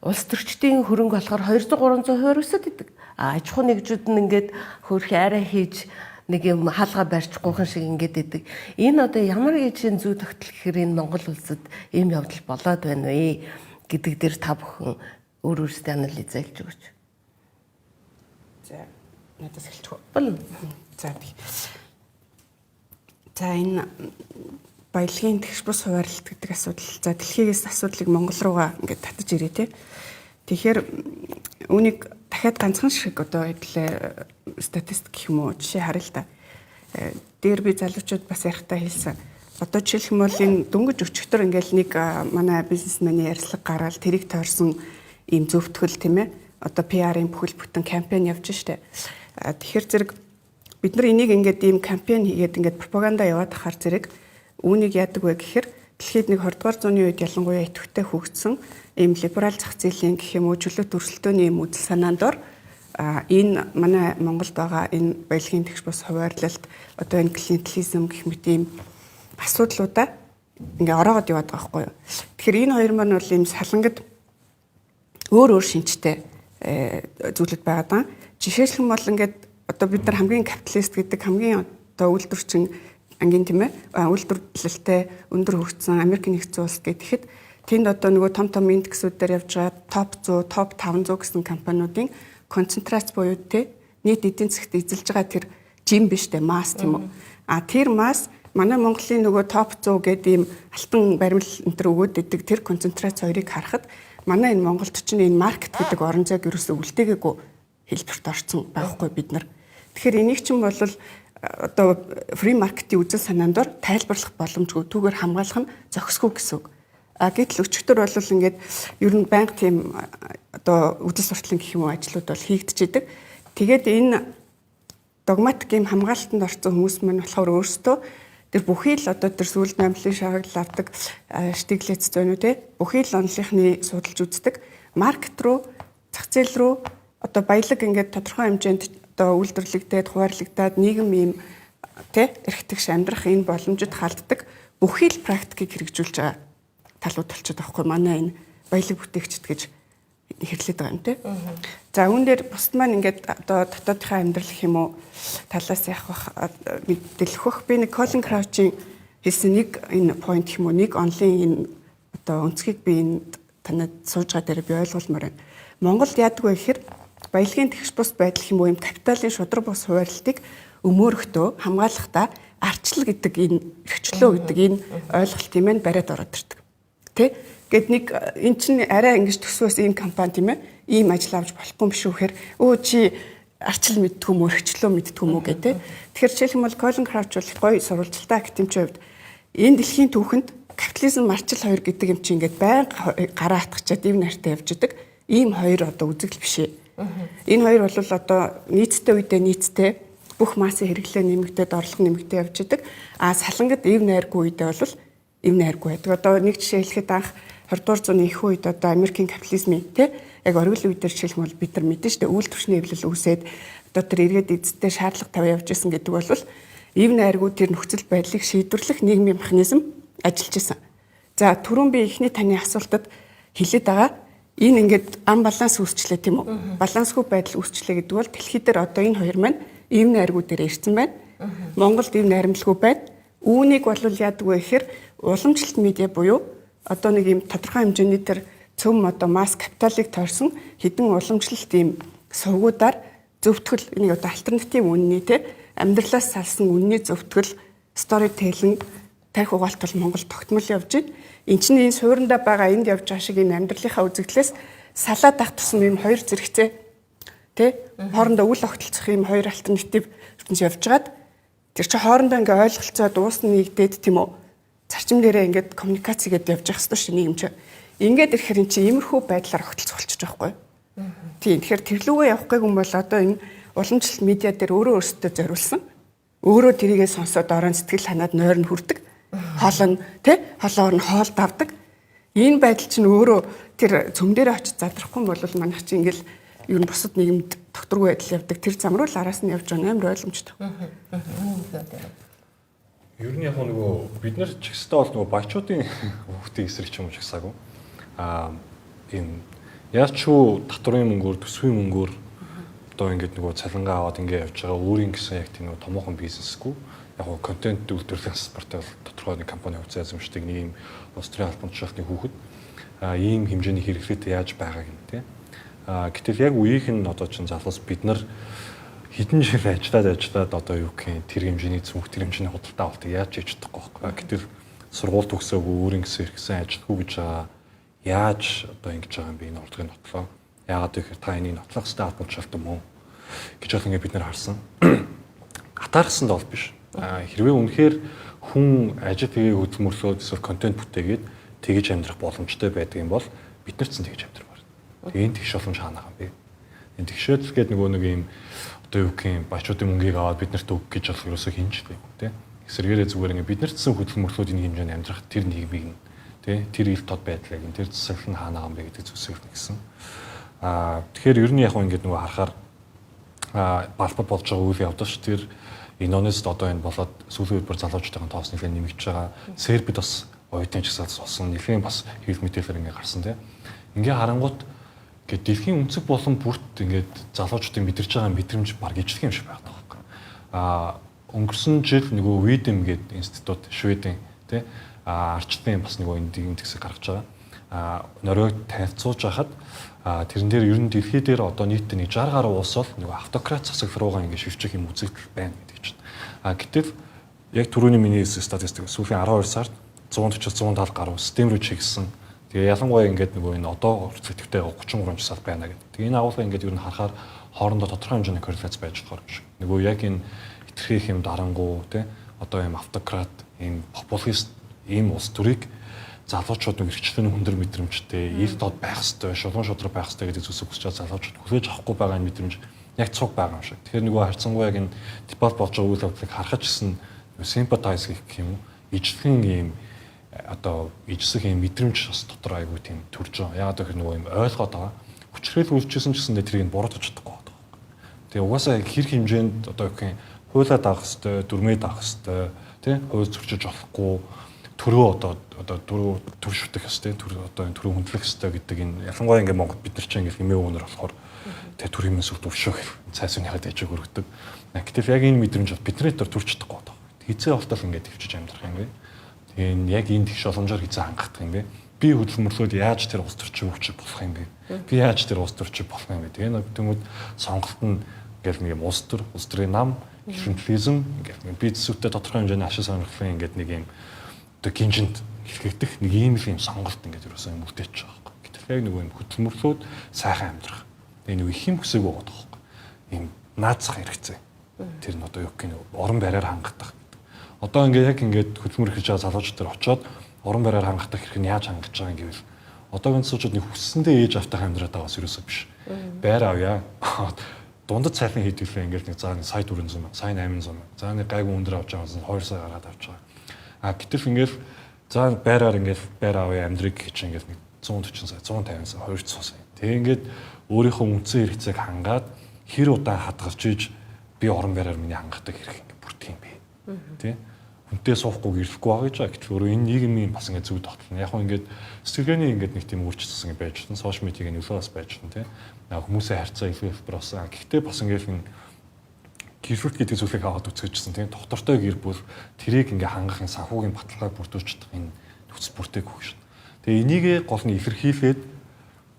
улс төрчдийн хөрөнгө болохоор 200-300% өсөд идэг. Аж ахуйн нэгжүүд нь ингэж хөөрхи арай хийж нэг юм хаалга барьчихгүйхэн шиг ингэж идэг. Энэ одоо ямар гээжийн зүй тогтол гэхээр энэ Монгол улсад ийм явдал болоод байна вэ гэдэг дээр та бүхэн өөрөөсөө анализ хийж өгөөч. За надаас эхэлчих. Болно. За энэ баялагын тэгш бус хуваарлалт гэдэг асуудал. За дэлхийгээс асуудлыг Монгол руугаа ингээд татаж ирээ те. Тэгэхээр үүнийг дахиад ганцхан шиг одоо хэдлээ статистик гэх юм уу жишээ харъя л та. Дээр би залуучууд бас ярихтаа хэлсэн. Одоо жишээлх юм бол энэ дөнгөж өчигдөр ингээл нэг манай бизнесменийн ярьцлага гараад тэрийг тойрсон ийм зөвтгөл тийм ээ. Одоо PR-ийн бүхэл бүтэн кампань явж штэ. Тэгэхээр зэрэг бид нар энийг ингээд ийм кампань хийгээд ингээд пропаганда яваад ахаар зэрэг үүнийг яадаг вэ гэхээр дэлхийд нэг 20 дугаар зууны үед ялангуяа идэвхтэй хөгжсөн ийм либерал зах зээлийн гэх юм уу чөлөөт өрсөлдөөний ийм үзэл санаанд ор энэ манай Монголд байгаа энэ баялагын тэгш бус хуваарлалт одоо энэ клиентелизм гэх мэт ийм асуудлуудаа ингээ ороогод яваад байгаа байхгүй юу. Тэгэхээр энэ хоёр маань бол ийм салангад өөр шинжтэй зүйлүүд байгаа даа. Жишээлх юм бол ингээд одоо бид нар хамгийн капиталист гэдэг хамгийн одоо үйлдвэрчин ангийн тийм ээ үйлдвэрлэлтэй өндөр хөгжсөн Америк нэгдсэн улс гэхэд тэнд одоо нөгөө том индексүүдээр явж байгаа топ 100, топ 500 гэсэн компаниудын концентрац буюу те нийт эдийн засагт эзэлж байгаа тэр жим биш те масс тийм үү. Тэр масс манай Монголын нөгөө топ 100 гэдэг ийм алтан баримл энтер өгөөд идэг тэр концентрац хоёрыг харахад манай энэ Монголд ч энэ маркет гэдэг орон зайг ерөөсөө үлдээгээгүй хэлбэрт орсон байхгүй бид нар. Тэгэхээр энийг чинь бол одоо фри маркетийн үзэл санаанд ор тайлбарлах боломжгүй түүгээр хамгаалах нь зохисгүй гэсэн үг. Гэтэл өчигдөр бол ингээд ер нь банк тийм одоо үдэл сурталын гэх юм уу ажлууд бол хийгдчихэд тэгээд энэ догматик юм хамгаалтанд орсон хүмүүс маань болохоор өөрсдөө тэр бүхий л одоо тэр сүүлд намлын шагаглал авдаг штиглэц зөөнүү те бүхий л онлынхны судалж үздэг маркет руу зах зээл рүү одоо баялаг ингээд тодорхой хэмжээнд одоо үйлдвэрлэгдээд хуваарлагдаад нийгэм ийм тэ эрхтгш амьдрах энэ боломжид халддаг бүхий л практикийг хэрэгжүүлж байгаа талууд болчиход байгаа хгүй манай энэ баялаг бүтээгчд гэж хэрлээд байгаа юм те. За үүн дээр бусд маань ингээд одоо дотоодынхаа амьдрал гэх юм уу талаас явах мэдээлэх бах би нэг Colin Crouch-ийн хэлсэн нэг энэ point гэх юм уу нэг онлайн энэ одоо өнцгийг би энэ танад сууж байгаа дээр би ойлгуулмаар байна. Монголд яадаг вэ гэхээр баялагын тэгш бус байдал юм уу юм капиталын шудраг бус хуваарлтыг өмөөрөхдөө хамгаалахдаа арчлал гэдэг энэ эрхчлөө гэдэг энэ ойлголт юм байна бариад ороод ирдэг. Тэ? Гэт нэг эн чинь арай ингэж төсвөөс ийм компани тийм ээ ийм ажил авч болохгүй юм шүү гэхээр өө чи арчил мэддэг юм уу эрхчлөө мэддэг юм уу гэдэг. Тэгэхээр жишээлх юм бол Colin Crouch бол гоё сурвалжилтаа академичийн хувьд энэ дэлхийн түүхэнд капитализм арчил хоёр гэдэг юм чинь ингээд байнга гараа хатгачаад ийм нартай явж идэг. Ийм хоёр одоо үзэгдэл биш ээ. Энэ хоёр бол одоо нийцтэй үедээ нийцтэй бүх массын хэрэглээ нэмэгдээд орлого нэмэгдээд явж идэг. Салангад ив найргүй үедээ бол ив найргүй байдаг. Одоо нэг жишээ хэлэхэд анх 20 дугаар зууны их үед одоо Америкийн капитализмын яг оргил үедэр жишээлх юм бол бид нар мэдэн штэ үйлдвэрчний эвлэл үүсээд одоо тэр эргээд эзэдтэй шаардлага тавиа явж исэн гэдэг бол ив найргүй тэр нөхцөл байдлыг шийдвэрлэх нийгмийн механизм ажиллаж исэн. За түрүүн би эхний таны асуултад хэлээд байгаа энэ ингээд амбаланс үүсчлээ тийм үү? Балансгүй байдал үүсчлээ гэдэг бол дэлхий дээр одоо энэ хоёр маань ив найргүй дээр ирсэн байна. Монголд ив найрамдалгүй байна. Үүнийг бол яадаг вэ гэхээр уламжлалт медиа буюу одоо нэг юм тодорхой хэмжээний тэр цөм одоо масс капиталыг тойрсон хэдэн уламжлалт ийм сувгуудаар зөвтгөл энийг одоо альтернатив үнний те амьдралаас салсан үнний зөвтгөл storytelling тарих угаалт бол Монгол тогтмол явж байна. Энд чинь энэ суурьндаа байгаа энд явж байгаа шиг энэ амьдралынхаа үзэгдлээс салаад ах тусам ийм хоёр зэрэгцээ тэ хоорондоо үл огтлцох ийм хоёр альтернатив ертөнц явж байгаад тэр чинь хоорондоо ингээ ойлголцоод уус нэгдээд тийм үү зарчим дээрээ ингээд коммуникац хийгээд явж явах хэрэгтэй шүү нийгэм чинь. Ингээд ирэхээр эн чинь иймэрхүү байдлаар огтлцох болчих жоохгүй. Тийм. Тэгэхээр тэрлүүгээ явах гэх юм бол одоо энэ уламжлалт медиа дээр өөрөө өөрсдөө зориулсан. Өөрөө тэрийгээ сонсоод орон сэтгэл ханаад нойр нь хүрдэг. Хоол нь хоолоор нь хоол давдаг. Энэ байдал чинь өөрөө тэр цөм дээр очиж задрахгүй юм бол манайх чинь ингээл ер нь бусад нийгэмд докторгүй байдал явдаг. Тэр зам руу л араас нь явж байгаа амар ойлгомжтой. Ер нь яг нөгөө бид нар ч ихтэй бол нөгөө баячуудын хүүхдийн эсрэг ч юм уу ч ихсаагүй. Энэ яаж ч татврын мөнгөөр төсвийн мөнгөөр одоо ингээд нөгөө цалингаа аваад ингээд явж байгаа өөрийн гэсэн яг тийм нөгөө томоохон бизнесгүй яг гоо контент үйлдвэрлэх спорттой тодорхой нэг компани хувьцаазмждаг нэг юм Австрийн албан тушаалтны хүүхэд ийм хэмжээний хэрэглээтэй яаж байгааг юм тий. Гэтэл яг үеийнх нь одоо ч залуус бид нар хэдэн жил ажиллаад одоо юу гэх юм тэр хэмжээний цүнх тэр хэмжээний худалдаа авалтыг яаж хийж чадахгүй байхгүй. Гэтэл сургууль төгсөөгүй өөрийн гэсэн хэрэгсэн ажилтгүй гэж байгаа яаж одоо ингэж байгаа юм бэ энэ урдгийн нотлоо. Яагаад гэхээр та энийг нотлох хэрэгтэй албан тушаалт юм уу гэж бол ингээд бид нар харсан. Хатаархсанд бол биш. Хэрвээ үнэхээр хүн ажил тэгээ хөдөлмөрлөөд эсвэл контент бүтээгээд тэгж амьдрах боломжтой байдаг юм бол бид нар ч тэгж амьдрах байна. Тэгээ энэ тэгш боломж хаана байгаа юм бэ? Энэ тэгшэл гээд нөгөө нэг юм одоо юу гэх юм бачуудын мөнгийг аваад бид нарт өг гэж бол ерөөсөө хинждэг тий. Эсвэргээрээ зүгээр ингээд бид нар ч хөдөлмөрлөөд энэ хэмжээнд амьдрах тэр нийгмийг нь тий тэр ил тод байдлыг энэ тэр засаглал нь хаана байгаа юм бэ гэдэг зүйлсийг нэгсэн. Тэгэхээр ер нь яг ингээд нөгөө харахаар балбар болж байгаа үйл явдал ш тэр энэ оноос одоо энэ болоод сүүлийн үеэр залуучуудын тоос нэлээд нэмэгдэж байгаа. Сербид бас оюутны жагсаалт болсон. Нэлээд бас хэвлэл мэдээлэлээр ингээд гарсан тий. Ингээ харангуут ингээд дэлхийн өнцөг болон бүрт ингээд залуучуудын мэдэрч байгаа мэдрэмж баг ижлэх юм шиг байдаг байхгүй. Өнгөрсөн жил нөгөө Видем гэдэг институт Шведийн тий арчтын бас нөгөө энэ тэгсэг гаргаж байгаа. Норвег танилцуулж хахад тэрэн дээр ер нь дэлхий дээр одоо нийтдээ 60 гаруй улс бол нөгөө автократ засаг руугаа ингээд шивчих юм үзэгдэл байна гэдэг чинь. Гэтэл яг түрүүний миний статистик сүүлийн 12 сард 140-170 гаруй систем рүү чиглэсэн. Тэгээ ялангуяа ингээд нөгөө энэ одоо хэвтэгтэй 33 жагсаалт байна гэдэг. Тэгээ энэ агуулга ингээд ер нь харахаар хоорондоо тодорхой хэмжээний корреляц байж байгаа юм шиг. Нөгөө яг энэ хитрхи юм дарангуу тий одоо юм автократ ийм популист ийм улс төрийг залуучууд нэг эрхчлэн хүндэр мэдрэмжтэй ил дод байх хэвээр шулуун шудраг байх хэвээр гэдэг зүйлсийг хүсэж байгаа залуучууд хүлээж авахгүй байгаа энэ мэдрэмж яг цуг байгаа юм шиг. Тэгэхээр нөгөө харьцангуй яг энэ дебат болж байгаа үйл явдлыг харахад ч гэсэн sympathize гэх юм уу ижлэхэн ийм одоо ижсэх юм мэдрэмж бас дотор айгүй тийм төрж байгаа. Яагаад гэхээр нөгөө юм ойлгоод байгаа. Хүчрэл үйлчилсэн ч гэсэн тэрийг буруутгах чадахгүй байгаа. Тэгээ угаасаа хэрэг хэмжээнд одоо гэх юм хуулиа даах хэвээр, дүрмээ даах хэвээр, тий хууль зөрчиж болохгүй төрөө одоо төр шүтэх хэвээр, төр одоо энэ төрөө хөндлөх хэвээр гэдэг энэ ялангуяа ингээ Монгол бид нар ч ингээ хэмээ өгнөр болохоор тэгээ төр хэмээс өвд өвшөөх цайсууныхаа дэжиг өргөдөг. Гэтэл яг энэ мэдрэмж бидний төр төрч чадахгүй байгаа. Хизээ болтол ингээ төвчж амьдрах юм бэ. Энэ яг энэ тэгш боломжоор хизээ хангах юм бэ. Би хөдөлмөрлөөд яаж тэр улс төрчиг өгч болох юм бэ? Би яаж тэр улс төрчиг болох юм бэ? Тэгээ нэг тэмүүд сонголт нь ингээл нэг юм улс төрийн нам, гэрэнтэлизм ингээл бизнесүүдэд тодорхой хэмжээний ашиг сонирхлын ингээд нэг юм одоо гинжинд хэлхэгдэх нэг ийм л юм сонголт ингээд ерөөсөө юм үлдээч байгаа байхгүй. Гэтэл яг нэг юм хөдөлмөрлөөд сайхан амьдрах. Тэгээ нэг их юм хүсэг байгаа байхгүй. Ийм наацах хэрэгцээ. Тэр нь одоо юу гэх юм орон байраар хангах. Одоо ингээд яг ингээд хөдөлмөр хийж байгаа залуучууд төр очиод орон байраар хангах хэрэг нь яаж хангаж байгаа юм гэвэл одоогийн залуучууд нэг хүссэндээ ээж автах амьдраад байгаа бас ерөөсөө биш. Байр авъя. Дундад цайлан хийдвэлээ ингээд нэг заа сая 400 сая 800 за нэг гайгүй өндөр авч байгаас 2 сая гараад авч байгаа. Гэтэл ингээд за байраар ингээд байр авъя амьдрыг гэж ингээд нэг 140 сая 150 сая 200 сая. Тэгээ ингээд өөрийнхөө үндсэн хэрэгцээг хангаад хэр удаан хадгалж ийж би орон байраар миний хангадаг хэрэг ингээд бүрдэх юм бэ. Тэ? Хүнтэй суухгүй гэрлэхгүй байгаа гэж байгаа. Гэтэл өөрөө энэ нийгмийн бас ингээд зүг тогтолно. Яг хөө ингээд сэтгэлгээний ингээд нэг тийм өөрчлөлт ингээд байж тань сошиал медиагийн нөлөө бас байж тань тэ. Хүмүүсээ харьцаа их просан. Гэхдээ бас ингээд энэ гэрүүлт гэдэг зүйлийг аваад үзчихсэн тийм доктортой гэр бүл тэрийг ингээ хангахын санхүүгийн баталгааг бүрдүүлж чадах энэ нөхцөл бүртэйг хөх шин. Тэгээ энийг гол нь илэрхийлээд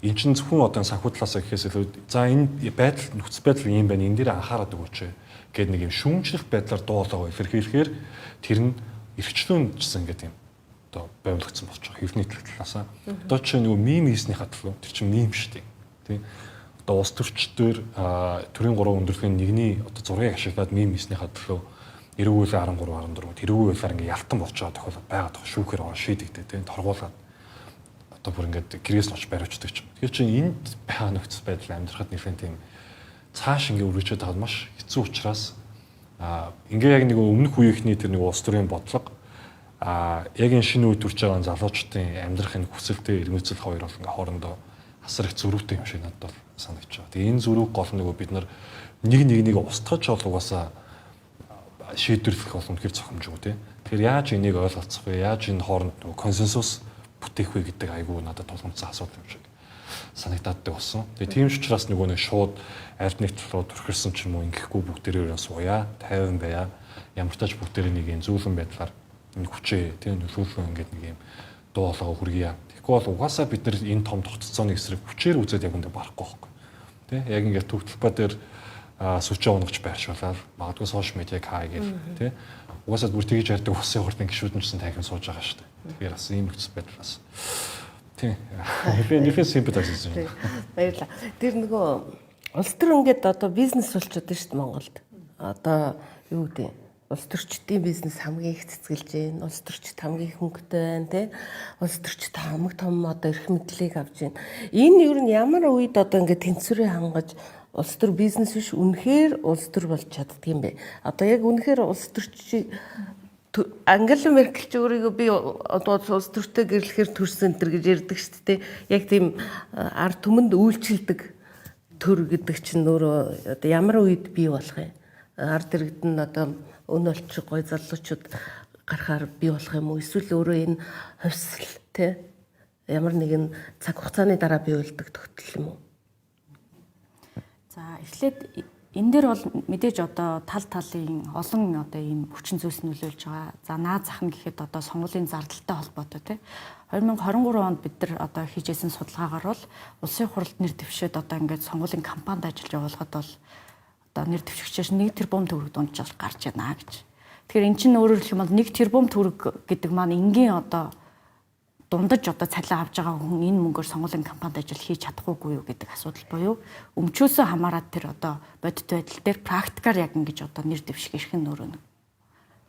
эн чинь зөвхөн одоо санхүү талаас гэхээс илүү за энэ байдал нөхцөл байдал юм байна энэ дээр анхаарат өгөөч гэдэг нэг юм шүүмжлэх байдлаар дуулаагаа илэрхийлэхээр тэр нь эрхчлэн гэсэн ингээ тийм одоо байвлагдсан болж байгаа хэвний талаасаа. Одоо чинь нөгөө мим хийснийхаа төлөө тэр чинь мим шүү дээ. Тийм одоо улс төрчдөр төрийн 3 өндөрлөгийн нэгний одоо зургийг ашиглаад мим хийснийхаа төлөө эргүүл 13 14 тэрүүгээр ингээ ялтан болж байгаа тохиолдол байгаад байгаа шүүхээр шийдэгдээ тийм торгуулаад одоо бүр ингээд гэрээс нь очиж бариучдаг ч юм. Тэгэхээр чинь энд байгаа нөхцөл байдал амьдрахад нэлээд тийм цааш ингээд үргэлжлээд байгаа маш хэцүү учраас ингээ яг нэг өмнөх үеийнхний тэр нэг улс төрийн бодлого яг энэ шинэ үед төрж байгаа залуучдын амьдрахын хүсэлтэй эргүүлцэл хоёр бол ингээ хоорондоо асар их зөрүүтэй юм шиг надад бол санагдаж байгаа. Тэгээ энэ зөрүүг гол нөгөө бид нар нэг устгаж бол угаасаа шийдвэрлэх бол үнэхээр зохимжгүй тийм. Тэгэхээр яаж энийг ойлголцох вэ? Яаж энэ хооронд нөгөө консенсус бүтээх вэ гэдэг айгүй надад тулгымцсан асуудал юм шиг санагдаад болсон. Тэгээ тийм ч учраас нөгөө нэг шууд аль нэг руу төрхөрсөн ч юм уу ингэхгүй бүгдээрээ сууя, 50 байя. Ямар ч тач бүгдээрээ нэг юм зүүлэн байдлаар энэ хүчээ тийм нөлөөлөн ингээд нэг юм дуу хоолойгоо хүргье. Тэгэхгүй бол угаасаа бид нар энэ том тогтцооны эсрэг хүчээр үзээд яг үндэ барахгүй байхгүй. Тийм яг ингээд төвтлбаа дээр сүлжээ унгаж байршуулаад магадгүй сошиал медиаг хаа гээл тийм угаасаа бүр тэгж ярьдаг усын хурдан гişүүдэн ч гэсэн тахин сууж байгаа шүү дээ. Тэгэхээр бас ийм нөхцөл байдлаас тийм нөхөн симпатайз юм. Баярлалаа. Тэр нөгөө улс төр ингээд одоо бизнес болчиход байна шүү дээ Монголд. Одоо юу гэдэг улс төрчдийн бизнес хамгийн их цэцгэлж байна. Улс төрчд хамгийн их хөнгөтэй байна тий. Улс төрчд хамаг том одоо эрх мэдлийг авж байна. Энэ юу нь ямар үед одоо ингээд тэнцвэрээ хангаж улс төр бизнес биш үнэхээр улс төр болж чаддаг юм бэ? Одоо яг үнэхээр улс төрчийг Ангела Меркель ч өөрийгөө би одоо улс төртэй гэрлэхээр төрсөн төр гэж ярьдаг шүү дээ. Яг тийм ард түмэнд үйлчилдэг төр гэдэг чинь өөрөө одоо ямар үед бий болох юм? Ард иргэд нь одоо өн олчих гой залуучууд гарахаар бий болох юм уу? Эсвэл өөрөө энэ хувьсэл те ямар нэгэн цаг хугацааны дараа бий болдог тогтол юм уу? За эхлээд энэ дээр бол мэдээж одоо тал талын олон одоо ийм хүчин зүйлс нөлөөлж байгаа. За наад зах нь гэхэд одоо сонгуулийн зардалтай холбоотой тий. 2023 онд бид нар одоо хийжсэн судалгаагаар бол улсын хуралд нэр дэвшээд одоо ингээд сонгуулийн кампанид ажиллаж явуулахад бол одоо нэр дэвшигчээс 1 тэрбум төгрөг дунджаар гарч янаа гэж. Тэгэхээр эн чинь өөрөөр хэлэх юм бол 1 тэрбум төгрөг гэдэг маань энгийн одоо дундаж одоо цалин авж байгаа хүн энэ мөнгөөр сонгуулийн кампанид ажил хийж чадахгүй юу гэдэг асуудал буюу өмчөөсөө хамаарат тэр одоо бодит байдал дээр практикаар яг ингэж одоо нэр дэвших эрх нь өөрөө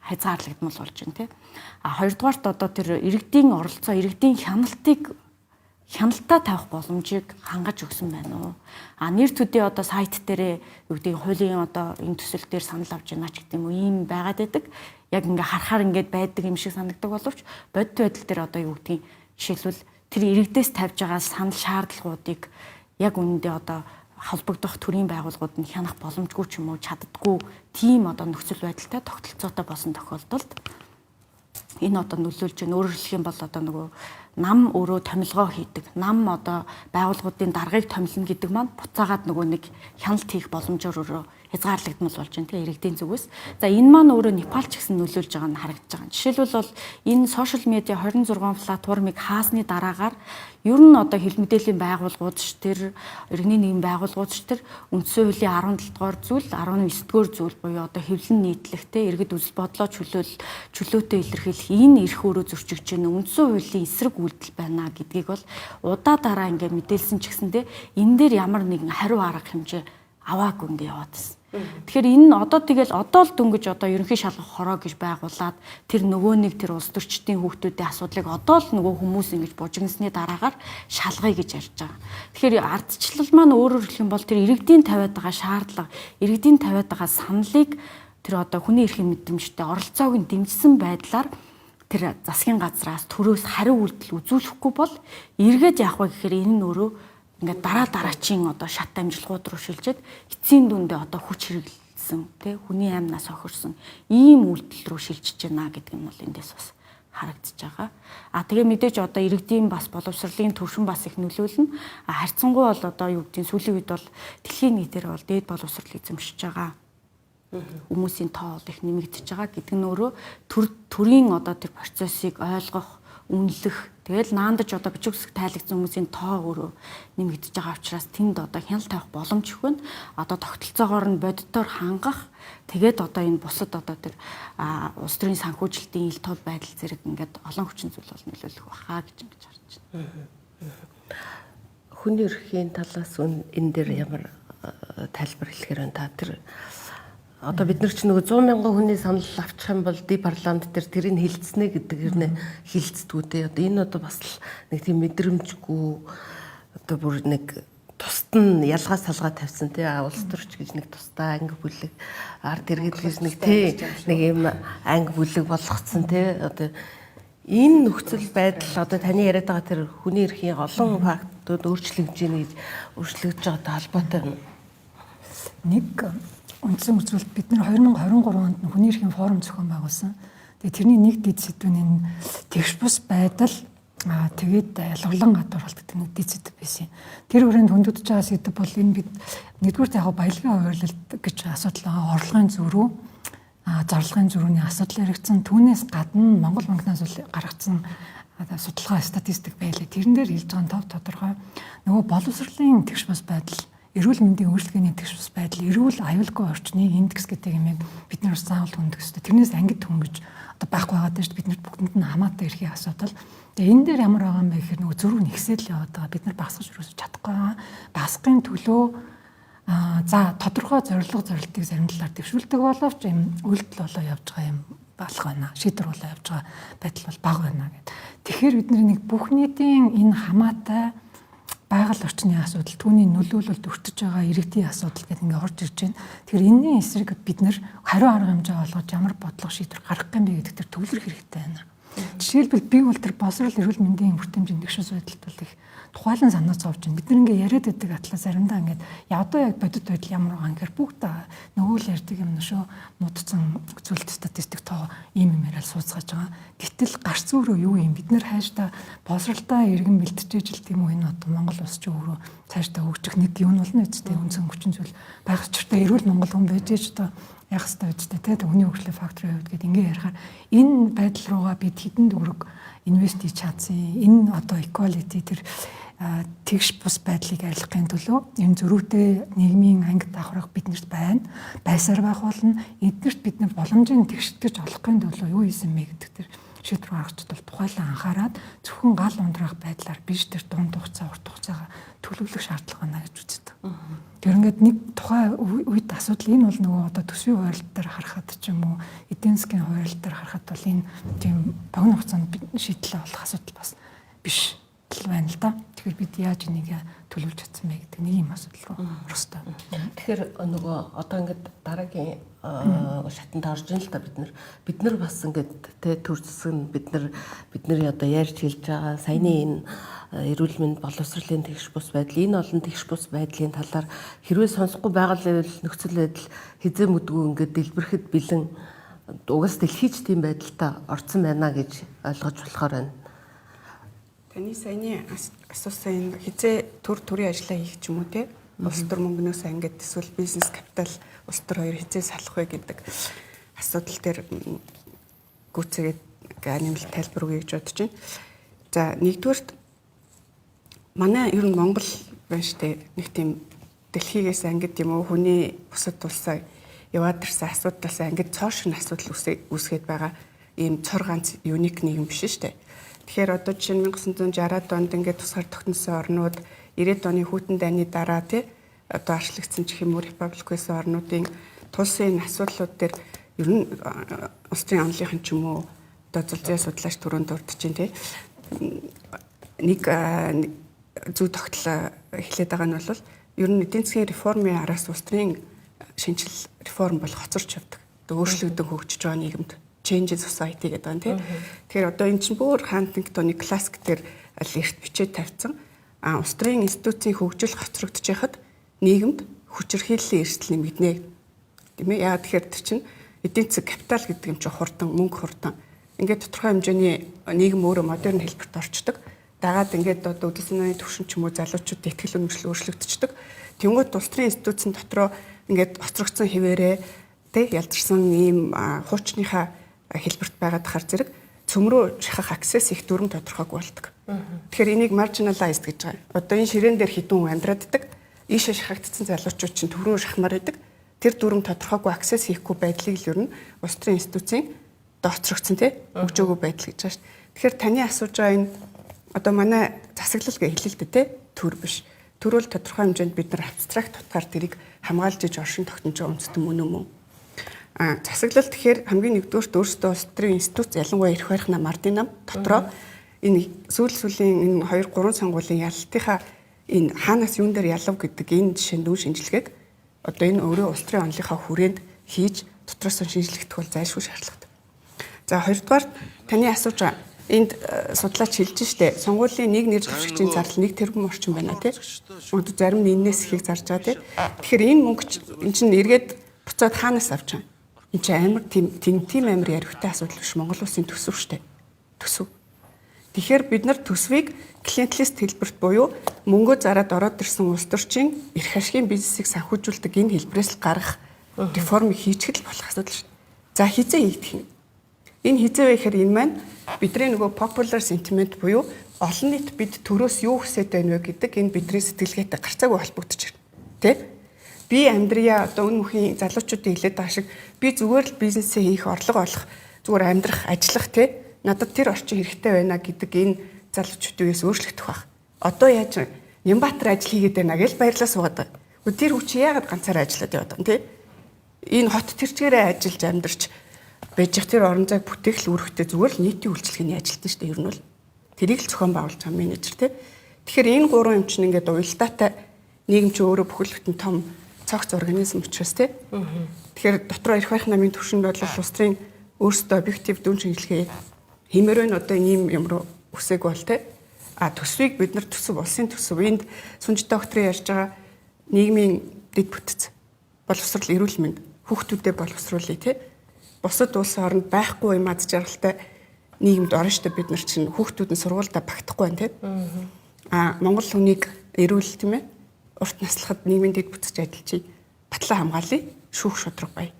хязгаарлагдмал болж байна тий. А хоёрдугаарт одоо тэр иргэдийн оролцоо, иргэдийн хяналтаа тавих боломжийг хангаж өгсөн байна уу? А нэр төдий одоо сайт дээрээ юу гэдэг хуулийн одоо энэ төсөл дээр санал авч байна ч гэдэг юм уу ийм байгаад байдаг. Яг ингээ харахаар ингээд байдаг юм шиг санагддаг боловч бодит байдал дээр одоо юу гэдгийг жишээлбэл тэр иргэдээс тавьж байгаа санал шаардлагуудыг яг үнэндээ одоо холбогдох төрийн байгууллагууд нь хянах боломжгүй ч юм уу чаддгүй тийм одоо нөхцөл байдалтай тогтолцоотой болсон тохиолдолд энэ одоо нөлөөлж байна. Өөрөөр хэлэх юм бол одоо нөгөө нам өөрөө томилгоо хийдэг. Нам одоо байгууллагуудын даргаыг томилно гэдэг маань буцаагаад нөгөө нэг хяналт хийх боломжоор өөрөө хязгаарлагдмал болж байна тийм иргэдийн зүгээс. За энэ маань өөрөө Непал ч гэсэн нөлөөлж байгаа нь харагдаж байгаа. Жишээлбэл бол энэ сошиал медиа 26 платформыг хаасны дараагаар ер нь одоо хил мэдээллийн байгууллагууд ч тэр иргэний нийгмийн байгууллагууд ч тэр үндсэн хуулийн 17 дугаар зүйл 19 дугаар зүйл буюу одоо хэвлэн нийтлэгтэй иргэд үзэл бодлоо чөлөөтэй илэрхийлэх энэ эрх өөрөө зөрчигдөж байна. Үндсэн хуулийн эсрэг үйлдэл байна гэдгийг бол удаа дараа ингээд мэдээлсэн ч гэсэндээ энэ дээр ямар нэгэн хариу арга хэмжээ аваагүй ингээд яваадсэн. Тэгэхээр энэ одоо тэгэл одоо л дөнгөж одоо ерөнхий шалгах хороо гэж байгуулад тэр нөгөө нэг тэр улс төрчдийн хүүхдүүдийн асуудлыг одоо л нөгөө хүмүүс ингэж бужигнасны дараагаар шалгая гэж ярьж байгаа. Тэгэхээр ардчлал маань өөрөөр хэлэх юм бол тэр иргэдийн тавиад байгаа шаардлага, иргэдийн тавиад байгаа саналыг тэр одоо хүний эрхийн мэдрэмжтэй оролцоог нь дэмжсэн байдлаар тэр засгийн газраас төрөөс хариу үйлдэл үзүүлэхгүй бол эргээд яах вэ гэхээр энэ нь өөрөө ингээд дараачийн одоо шат амжилгууд руу шилжээд эцсийн дүндээ одоо хүч хэрэглэсэн тий хүний аймнаас охирсон ийм үйлдэл рүү шилжиж байна гэдэг нь бол эндээс бас харагдаж байгаа. А тэгээ мэдээж одоо иргэдийн бас боловсролын төвшин бас их нөлөөлнө. Харьцангуй бол одоо юу гэдгийг сүүлийн үед бол дэлхийн нийтээр бол дээд боловсрол эзэмшиж байгаа. Хүмүүсийн тоо их нэмэгдэж байгаа гэдэг нь өөрөө төрийн одоо тэр процессыг ойлгох, үнэлэх тэгэл наандаж одоо бичиг үсэг тайлгдсан хүмүүсийн тоо өөрөө нэмэгдэж байгаа учраас тэнд одоо хяналт тавих боломж их байна. Одоо тогтолцоогоор нь бодитоор хангах тэгээд одоо энэ бусад одоо тэр улс төрийн санхүүжилтийн ил тод байдал зэрэг ингээд олон хүчин зүйл бол нөлөөлөх баха гэж ингэж харж байна. Хүний эрхийн талаас энэ дээр ямар тайлбар хэлэхээр та тэр одоо бид нар ч нөгөө 100 мянган хүний санал авчих юм бол ди парламент дээр тэрийг хилцснэ гэдэг хэрнээ хилцдгүү те. Одоо энэ одоо бас л нэг тийм мэдрэмжгүй одоо бүр нэг тусад нь ялгаа салгаа тавьсан тий улс төрч гэж нэг тусдаа анги бүлэг ард иргэд гэж нэг тий нэг юм анги бүлэг болгоцсон тий одоо энэ нөхцөл байдал одоо таны яриад байгаа тэр хүний эрхийн олон фактууд өөрчлөгдөж гин гэж өөрчлөгдөж байгаатай холбоотой байна. Нэг үндсэн үзүүлэлт бид нар 2023 онд хүний эрхийн форум зохион байгуулсан. Тэгээ тэрний нэг дэд сэдв нь энэ тэгш бус байдал тэгээд ялгарлан гадуурхалт гэдэг нэг дэд сэдв байсан. Тэр хүрээнд хөндөгдөж байгаа сэдв бол энэ бид нэгдүгээр яг баялагын хуваарлалт гэж асуудал байгаа. Орлогын зөрүү, зарлагын зөрүүний асуудал яригдсан. Түүнээс гадна Монгол банкнаас гаргацсан судалгаа статистик байлаа. Тэрэн дээр хэлж байгаа нь тодорхой нөгөө боловсролын тэгш бус байдал, эрүүл мэндийн үйлчлэгээний тэгш бус байдал, эрүүл аюулгүй орчны индекс гэдэг юм бид нар заавал хүндэх ёстой. Тэрнээс ангид хөнгөж одоо байхгүй байгаа дэж бид нар бүгдэнд нь хамаатай эрхийн асуудал. Тэгээ энэ дээр ямар байгаа юм бэ гэхээр нөгөө зөрүү нэгсэл яваад байгаа. Бид нар багасгаж өрөөсөж чадахгүй байгаа. Багасгахын төлөө за тодорхой зорилтыг зарим талаар дэвшүүлдэг боловч юм үйлдэл болоо явж байгаа юм болох байна. Шийдвэр болоо явж байгаа байдал бол бага байна гэдэг. Тэгэхээр бид нэг бүх нийтийн энэ хамаатай байгаль орчны асуудал, түүний нөлөөлөлд өртөж байгаа иргэдийн асуудал гэдэг ингээ орж ирж байна. Тэгэхээр энэний эсрэг бид нэр хариу арга хэмжээ олгож ямар бодлого шийдвэр гаргах юм бэ гэдэг төр төвлөрөх хэрэгтэй байна. Жишээлбэл би бол тэр босрол эрүүл мэндийн хүртээмжийн тэгшүүс байдалд бол их тухайлан санаа зовж байна. Бид нар ингээ яриад байдаг атлаа заримдаа ингээд одоо яг бодит байдал ямар байгаа гэхээр бүгд нөгөө л ярьдаг юм шүү. Муудсан зөвлөлт статистик тоо ийм яриад сууцгааж байгаа. Гэтэл гарц өөрөө юу юм? Бид нар хайштай босролтой иргэн бэлтжиж л тийм үү энэ одоо Монгол улс ч өөрөө цаашдаа хөгжих нэг юм болно үстэй үнсэн хүчин зүйл байх чиртээ эрүүл Монгол хүн байж одоо яг хэвээр үстэй те хүний хөгжлийн факторын хувьд гэдэг ингээ ярихаар энэ байдал руугаа бид хэдэн төгрөг инвест хийж чадсан. Энэ одоо equality тэр тэгш бус байдлыг арилгахын төлөө энэ зөрүүтэй нийгмийн анги давхрах биднэрт байна. Байсаар байх болно. Эднэрт бид нар боломжийн тэгштгэж олохын төлөө юу хийсэн бэ гэдэг тэр шийдвэр гаргахад бол тухайлан анхаарад зөвхөн гал ундрах байдлаар биш тэр дунд хугацаа урт хугацаагаа төлөвлөх шаардлага байна гэж үздэг. Тэр ингээд нэг тухай үед асуудал энэ бол нөгөө одоо төсвийн хуваарлт дээр харахад ч юм уу эдийн засгийн хуваарлт дээр харахад бол энэ тийм богино хугацаанд шийдэл олох асуудал бас биш байна л да. Тэгэхээр бид яаж энийг төлөвлөж чадсан бэ гэдэг нэг юм асуудал руу орохтой. Тэгэхээр нөгөө одоо ингээд дараагийн шатанд орж ин л та бид нар бас ингээд тэ төр зэсэг нь бид нар одоо ярьж хэлж байгаа саяны энэ эрүүл мэнд боловсролын тэгш бус байдал энэ олон тэгш бус байдлын талаар хэрвээ сонсохгүй байгаа л нөхцөл байдал хизээ мэдгүй ингээд дэлбэрэхэд бэлэн угаас дэлхийч тийм байдалтай орцсон байна гэж ойлгож болохоор байна. Таны саяны асуусан энэ хизээ төрийн ажлаа хийх ч юм уу те улс төр мөнгнөөс ангид эсвэл бизнес капитал улс төр хоёр хизээ салах вэ гэдэг асуудал дээр гүцээгээд нэмэлт тайлбар өгье гэж бодож байна. За нэгдүгээрт манай ер нь Монгол байна штэ нэг тийм дэлхийгээс ангид юм уу хүний бусад улсаа яваад ирсэн асуудлаас ангид цоо шин асуудал үүсгээд байгаа ийм цор ганц юник нийгэм биш штэ. Тэгэхээр одоо жишээ нь 1960-аад онд ингээд тусгаар тогтносон орнууд 90-ад оны хүйтэн дайны дараа тий одоо арчлагдсан ч юм уу републик байсан орнуудын тулсын асуудлууд дээр ер нь улс төрийн амлынхан ч юм уу одоо зузаан судлаач түрүүнд дурдж байна тий нэг зөв тогтол эхлээд байгаа нь бол ер нь эдийн засгийн реформын араас улс төрийн шинжил реформ бол хоцорч явдаг. Өөрчлөгдөн хөгжиж байгаа нийгэмд changes society гэдэг байна тийм. Тэгэхээр одоо эн чинь бүр Хантингтоны классик дээр эрт бичээд тавьсан. Улс төрийн институцийн хөгжил хоцрогдож байхад нийгэмд хүчирхийллийн эрсдэл нэмэгдэнэ. Тийм ээ. Яагаад тэгэхээр тэр чинь эдийн засаг капитал гэдэг юм чинь хурдан, мөнгө хурдан. Ингээд тодорхой хэмжээний нийгэм өөрөө модерн хэлбэрт орчдөг. Дагаад ингээд одоо үдсэн санааны төвшин ч юм уу залуучуудын ихтгэл өнөмшлөө өөрчлөгдчихдөг. Тэнгууд улс төрийн институцийн дотроо ингээд хоцрогдсон хിവэрээ тэг ялдарсан ийм хуучныхаа хэлбэрт байгаад хар зэрэг цөмрөө шахах аксес их дүрм тодорхойгүй болдог. Тэгэхээр энийг marginalized гэж байгаа. Одоо энэ ширээн дээр хідэн хүн амьдрааддаг. Ийшээ шахагдсан залуучууд чинь төрөө шахмаар байдаг. Тэр дүрм тодорхойгүй аксес хийхгүй байдлыг л ер нь улс төрийн институцийн дооцрогдсон тий хөгжөөгүй байдал гэж байгаа шүү. Тэгэхээр таны асууж байгаа энэ одоо манай засаглал гэж хэлэлтэй тий төр биш. Төрөл тодорхой хэмжээнд бид нар абстракт утгаар тэрийг хамгаалж иж оршин тогтнож байгаа үндэстэн мөн юм уу? Засаглал тэгэхээр хамгийн нэгдүгээрт өөрсдөө улс төрийн институт ялангуяа эрх барих нам, ардын нам дотроо энэ сүүлийн энэ 2 3 сонгуулийн ялалтынхаа энэ хаанаас юун дээр ялав гэдэг энэ жишээ дүүн шинжилгээг одоо энэ өөрөө улс төрийн онлынхаа хүрээнд хийж дотроос нь шинжлэхдэх бол зайлшгүй шаардлагатай. За хоёрдугаар таны асууж байгаа энд судлаач хэлж штэ сонгуулийн нэг нэр дэвшигчийн зардал 1 тэрбум орчим байна тий. Одоо зарим нь энэс ихийг зарж байгаа тий. Тэгэхээр энэ мөнгө эн чинь эргээд буцаад хаанаас авч байгаа? Энд чинь амар тийм амар яригтай асуудал биш. Монгол улсын төсөв штэ. Төсөв. Тэгэхээр бид нар төсвийг клиентлист хэлбэрт буюу мөнгөө зараад ороод ирсэн улс төрчийн эрх ашигын бизнесийг санхүүжүүлдэг энэ хэлбэрээс л гарах реформыг хийчихэл болох асуудал шүү. За хизээ хийгдэх юм. Энэ хизээ вэ гэхээр энэ маань бидний нөгөө popular sentiment буюу олон нийт бид төрөөс юу хүсэж байна вэ гэдэг энэ бидний сэтгэлгээтэй гарцаагүй холбогдож байна. Тэ? Би амьдрия одоо энэ бүхэн залуучуудын хэлээд байгаа шиг би зүгээр л бизнесээ хийх, орлого олох, зүгээр амьдрах, ажиллах тэ надад тэр орчин хэрэгтэй байна гэдэг энэ залуучуудын үеэс өөрчлөгдөх баг. Одоо яаж Нямбатар ажил хийгээд байна гэж баярлаа суугаад байгаа. Тэр хүч яагаад ганцаараа ажиллаад яваад байгаа юм те? Энэ хот төрчгээрээ ажиллаж амьдарч байж тэр орон зайг бүтээх л үүрэгтэй зүгээр л нийтийн үйлчлэгээний ажилтан шүү дээ. Ер нь бол тэрийг л зохион байгуулж байгаа менежер те. Тэгэхээр энэ гурван юм чинь ингээд уялдаатай нийгэм чи өөрөө бүхэл бүтэн том цогц организм учраас те. Тэгэхээр дотроо эрх барих намын түвшинд бол улс төрийн өөрсдөө объектив дүн шинжилгээ хэмээр байна одоо ийм юм руу үсэг бол те. Төсвийг бид нар төсөв улсын төсөв энд сүнж докторын ярьж байгаа нийгмийн дэд бүтц боловсрол эрүүл мэнд хүүхдүүдэд боловсруулъя те. Бусад улс орнд байхгүй юм ад жаргалтай нийгэмд орно штэ бид нар чинь хүүхдүүд нь сургуультай багтахгүй байна те. Монгол хүнийг эрүүл тийм ээ урт наслахад нийгмийн дэд бүтцж ажиллажий батлан хамгаалъя шүүх шудраг бай.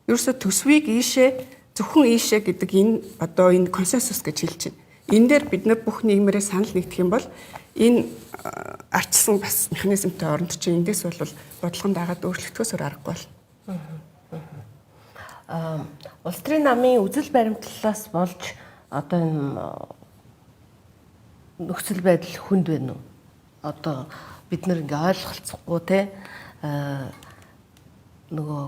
Ерөөсө төсвийг ийшээ зөвхөн ийшээ гэдэг энэ одоо энэ консенсус гэж хэлж байна. Энэ дээр бид нар бүх нийгмээрээ санал нэгдэх юм бол энэ арчсан бас механизмтай оронд чинь эндээс бол бодлогон дагаад өөрчлөгдөхөөс аргагүй бол. Улс төрийн намын үзэл баримтлалаас болж одоо энэ нөхцөл байдал хүнд байна уу? Одоо бид нар ингээ ойлголцохгүй те нөгөө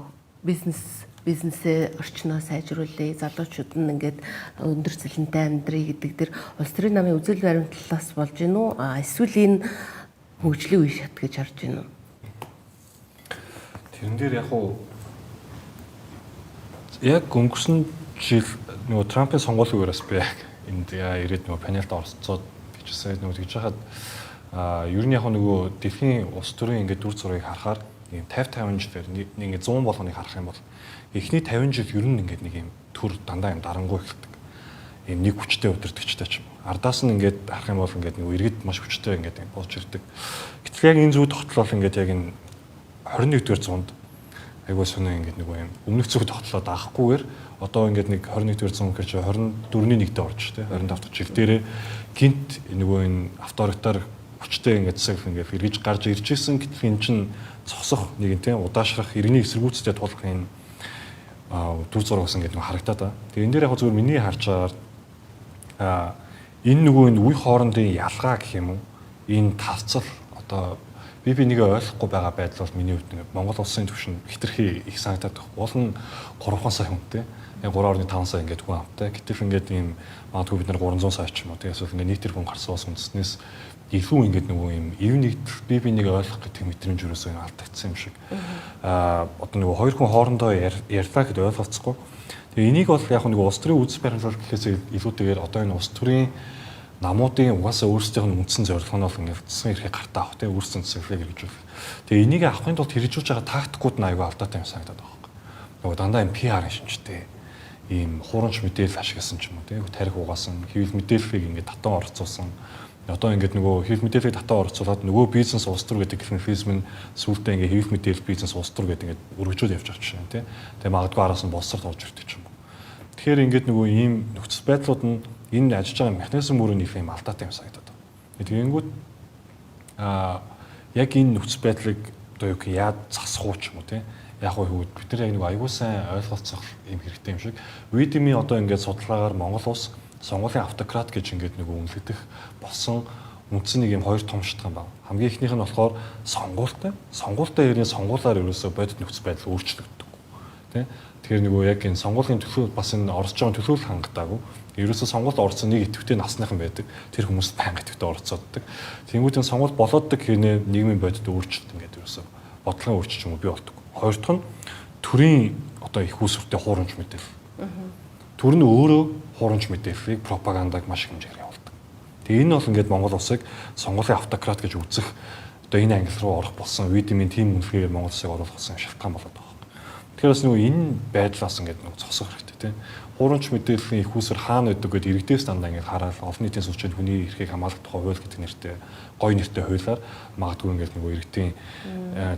бизнесээ орчноо сайжруулъя, залуучууд нь ингээд өндөр цалинтай амьдрий гэдэг дэр улс төрийн намын үзэл баримтлалаас болж гин үү? Эсвэл энэ хөгжлийн үе шат гэж харж гин үү? Тэрэн дээр яг өнгөрсөн жил нөгөө Трампын сонгуулийн үеэс би энд ирээд нөгөө панелд оролцоод бичсэн нөгөө тэгж хахад ер нь нөгөө дэлхийн улс төрийн ингээд дүр зургийг харахаар ийм 50 жилээр нэг ингээд 100 болгоныг харах юм бол эхний 50 жил ер нь ингээд нэг юм төр дандаа юм дарангуй эхэлдэг. Ийм нэг хүчтэй өдөртөгчтэй ч юм. Ардаас нь ингээд харах юм бол ингээд нэг иргэд маш хүчтэй ингээд болж ирдэг. Гэтэл яг энэ зүй тогтлол ингээд яг энэ 21-р зуунд айгуу сонио ингээд нэг юм өмнөх зүг тогтлоод авахгүйгээр одоо ингээд нэг 21-р зуун гэж 24-ний 1-д орж тэ 25 дахь жил дээрээ гинт нөгөө энэ авторитар хүчтэй ингээд засаг ингээд эргэж гарч ирж исэн гэтэл эн чинь цосох нэг тийм удаашрах иргэний эсэргүүцтэй тулах энэ дүр зураг гэсэн гэдэг нь харагдаад байна. Тэгээ энэ дээр яг зөвхөн миний харж байгаа энэ нөгөө энэ үе хоорондын ялгаа гэх юм уу? Энэ тавцал одоо би нэгэ ойлгохгүй байгаа байдал бол миний хувьд нэг Монгол улсын түвшинд хитрхи их санагдаад байна. Уул нь 3 сая хүнтэй. 3.5 сая ингээд хүн амтай. Гэтэл ингээд ийм магадгүй бид нар 300 сая ч юм уу. Тэгээс ингээд нийтэр хүн гарсан бас үндэснээс илүү ингээд нөгөө ийм ив нэгдэл би нэгэ ойлгох гэдэг мэдрэмж юусоо алдагдсан юм шиг. Одоо нөгөө хоёр хүн хоорондоо ярьлаа гэд ойлголцохгүй. Тэгээ энийг бол яг нөгөө улс төрийн үзэл баримтлал гэхээс илүүтэйгээр одоо энэ улс төрийн намуудын угаасаа өөрсдийнх нь үндсэн зорилго нь бол ингээд засгийн эрхийг гартаа авах тийм өөрсдийн цэцэглэг хэрэгжүүлэх. Тэгээ энийг авахын тулд хэрэгжүүлж байгаа тактикууд нь аюул алдаатай юм санагдаад байгаа юм. Нөгөө дандаа юм PR шинжтэй ийм хуурамч мэдээлэл ашигласан ч юм уу тийм тарих угаасан хэвлэл мэдээллийг ингээд татан орцуулсан. Одоо ингээд нөгөө хэвлэл мэдээллийг татан орцуулаад нөгөө бизнес улс төр гэдэг графизм нь сүүлдээ ингээд хэвлэл мэдээлэл бизнес улс төр гэдэг ингээд өргөжөөд явж байгаа жишээ тийм. Тэгээ магадгүй араас нь боловсролт орж ирдэг ч юм уу. Тэгэхээр ингээд нөгөө ийм нөхцөл байдлууд нь энэ ажиллаж байгаа механизм өөрөө нэг юм алдаатай юм санагдаад байна. Тэгэнгүүт яг энэ нөхцөл байдлыг одоо юу яаж засах уу ч юм уу тийм яг хүүд бид нар яг нэг аягүй сайн ойлголцох юм хэрэгтэй юм шиг. Видими одоо ингээд судалгаагаар Монгол улс сонгуулийн автократ гэж ингээд нэг үнэлэгдэх болсон үндсэн нэг юм хоёр том шалтгаан байна. Хамгийн ихнийх нь болохоор сонгуультай. Сонгуультай ирийн сонгуулаар ерөөсөө бодит нөхцөл байдал өөрчлөгддөг. Тэ. Тэгэхээр нөгөө яг энэ сонгуулийн төлөв бас энэ орж байгаа төлөвлөлт хангадаагүй. Ерөөсөө сонголт орсон нэг идэвхтэй насныхан байдаг. Тэр хүмүүс байнга идэвхтэй оролцооддаг. Тэнгүүд энэ сонголт болооддаг хэрнээ нийгмийн бодит өөрчлөлт ингээд ерөөсөө бодлогын өөрчлөлт юм уу бий болдог. Хоёр дахь нь төрийн одоо их үүсвэртэй хуурамч мэдээлэл. Төр нь өөрөө хуурамч мэдээллийг пропагандаг маш их хэмжээгээр явуулдаг. Тэгээ энэ бол ингээд Монгол улсыг сонгуулийн автократ гэж үзэх одоо энэ ангил руу орох болсон видимийн тим үнэлгээр Монгол улсыг оруулах болсон шалтгаан болоод байгаа. Тэгэхээр бас нөгөө энэ байдлаас ингээд нөгөө зогсох хэрэгтэй тийм. Хуурамч мэдээллийн их үүсвэр хаана байдаг гэдээ иргэдээс дандаа ингээд хараад олон нийтийн сүлжээнд хүний эрхийг хамгаалах тухай хууль гэдэг нэртэй гоё нэртэй хуулиар магадгүй ингээд нөгөө иргэдийн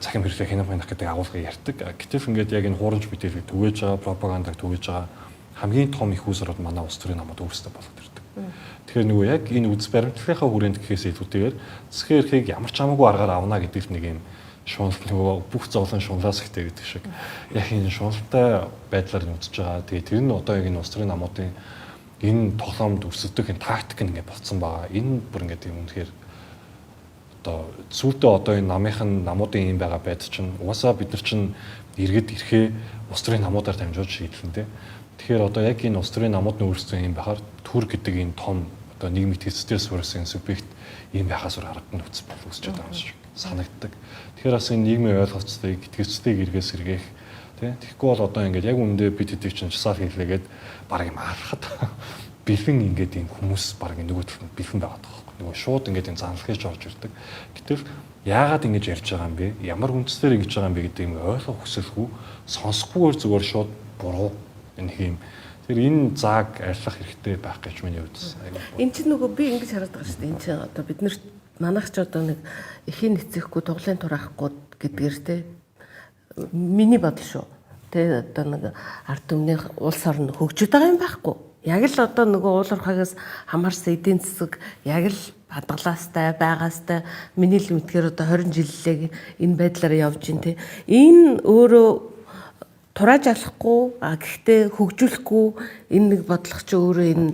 захим хэрэглээ хянах гэдэг агуулгыг ярьдаг. Гэтэл ингээд яг энэ хуурамч мэдээллийг түгээж байгаа, пропагандаг түгээж байгаа хамгийн том их үүсвэрүүд манай улс төрийн намууд өөрсдөө болоод ирдэг. Тэгэхээр нөгөө яг энэ үз баримтлалынхаа хүрээнд гэхээс илүүтэйгээр засгийн эрхийг ямар ч хамаагүй аргаар авна гэдэг нэг юм шуналт нөгөө бүх зовлон шунлаас ихтэй гэдэг шиг яг энэ шуналтай байдлаар нүдж байгаа. Тэгээ тэр нь одоо яг энэ улс төрийн намуудын энэ тоглоомд өрсөлдөх энэ тактик нь ингээд болцсон байгаа. Энэ бүр ингээд юм үнэхээр одоо сүүлдээ одоо энэ намуудын юм байгаа байд чинь угаасаа бид нар чинь иргэд ирэхээ улс төрийн намуудаар дамжуулж шийдлэн тэ. Тэгэхээр одоо яг энэ улс төрийн намуудын өөрсдөө юм байхаар төр гэдэг энэ том одоо нийгмийн төсөлтөөр суурьсан субъект ийм байхаас өөр аргагүй нөхцөл бол үүсэж байгаа юм шиг санагддаг. Тэгэхээр бас энэ нийгмийн ойлголцыг, итгэцтэй эргээс сэргээх тий. Тэгэхгүй бол одоо ингээд яг үүндээ бид хэдий чинь жасаал хийлээгээд баг юм алхахад бэлэн ингээд энэ хүмүүс баг нөгөө талд бэлэн байгаад байгаа байхгүй. Нөгөө шууд ингээд энэ занлахыг орж ирдэг. Гэтэл яагаад ингэж ярьж байгаа юм бэ? Ямар үндслээр ингэж байгаа юм бэ гэдэг юм ойлгох хүсэлгүй, сонсохгүйгээр зүгээр шууд буруу нэг юм. Тэр энэ зааг арилгах хэрэгтэй байх гэж миний хувьд аягүй. Энд чинь нөгөө би ингэж хараад байгаа шүү дээ. Энд чинь одоо бид нарт манайх ч одоо нэг эхийн нэцэхгүй дуглын тураахгүй гэдгээр те миний бодол шүү. Тэ одоо нэг ард түмний улс орн хөгжиж байгаа юм байхгүй. Яг л одоо нөгөө уул уурхайгаас хамаарсан эдийн засаг яг л хадгалаастай байгаастай миний л мэдгээр одоо 20 жиллээ энэ байдлаар явж гин те. Энэ өөрөө турааж алахгүй гэхдээ хөгжүүлэхгүй энэ нэг бодлого чи өөрөө энэ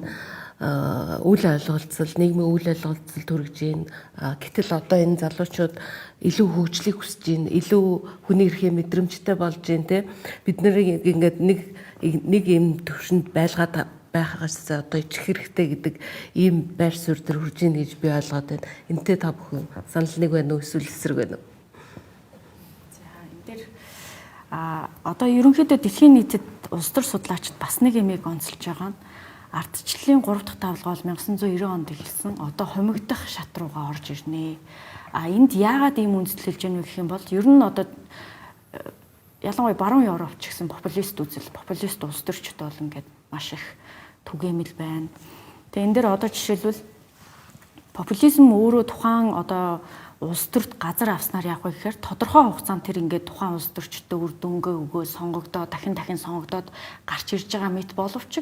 үйл ойлголцол нийгмийн үйл ойлголцол төрөж гин. Гэтэл одоо энэ залуучууд илүү хөгжлийг хүсэж гин, илүү хүний эрхийн мэдрэмжтэй болж гин те. Бид нарыг ингээд нэг юм төвшөнд байлгаад байхаас одоо ичих хэрэгтэй гэдэг ийм байр суурь төр хүрж гин гэж би ойлгоод байна. Энтэй та бүхэн санал нэг байна уу эсвэл эсрэг байна уу? Одоо ерөнхийдөө дэлхийн нийтэд улс төр судлаачид бас нэг юмыг онцолж байгаа нь ардчлалын 3 дахь тавилга бол 1990 онд эхэлсэн. Одоо хумигдах шат руугаа орж ирнэ. Энд яагаад ийм үндэслэлж яах вэ гэх юм бол ер нь одоо ялангуяа баруун Европ ч гэсэн популист үзэл, популист улс төрчд бол ингээд маш их түгээмэл байна. Тэгээ энэ дээр одоо жишээлбэл популизм өөрөө тухайн одоо улс төрт газар авснаар яах вэ гэхээр тодорхой хугацаанд тэр ингээд тухайн улс төрчдөө үр дүнгээ өгөө сонгогдоод дахин сонгогдоод гарч ирж байгаа мэт боловч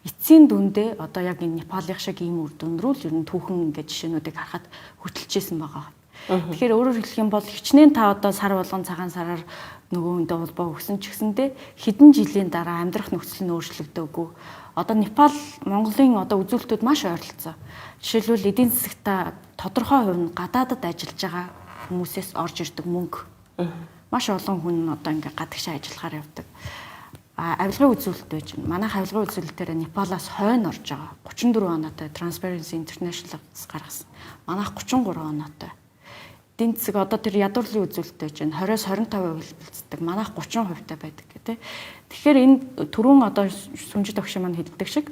эцсийн дүндээ одоо яг энэ Непалын шиг ийм үр дүн рүү л ер нь түүхэн ингээд жишээнүүдийг харахад хөтлөжсэн байгаа. Тэгэхээр өөрөөр хэлэх юм бол хичнээн та одоо сар болгон цагаан сараар нөгөө хүндээ холбоо өгсөн ч гэсэндээ хэдэн жилийн дараа амьдрах нөхцөл нь өөрчлөгдөөгүй. Одоо Непал Монголын одоо үзүүлэлтүүд маш ойролцоо. Жишээлбэл эдийн засагта тодорхой хувь нь гадаадад ажиллаж байгаа хүмүүсээс орж ирдэг мөнгө. Маш олон хүн одоо ингээ гадагшаа ажиллахаар явдаг. Авилгын үзүүлэлт байж байна. Манай авилгын үзүүлэлтээр Непалаас хойно орж байгаа. 34 оноотой Transparency International-аас гаргасан. Манайх 33 оноотой. Эдийн засаг одоо тэр ядуурлын үзүүлэлт байж байна. 20-25% хөлбөлцдөг. Манайх 30% та байдаг гэх. Тэгэхээр энэ түрүүн одоо сүмжид огшин маань хэлдэг шиг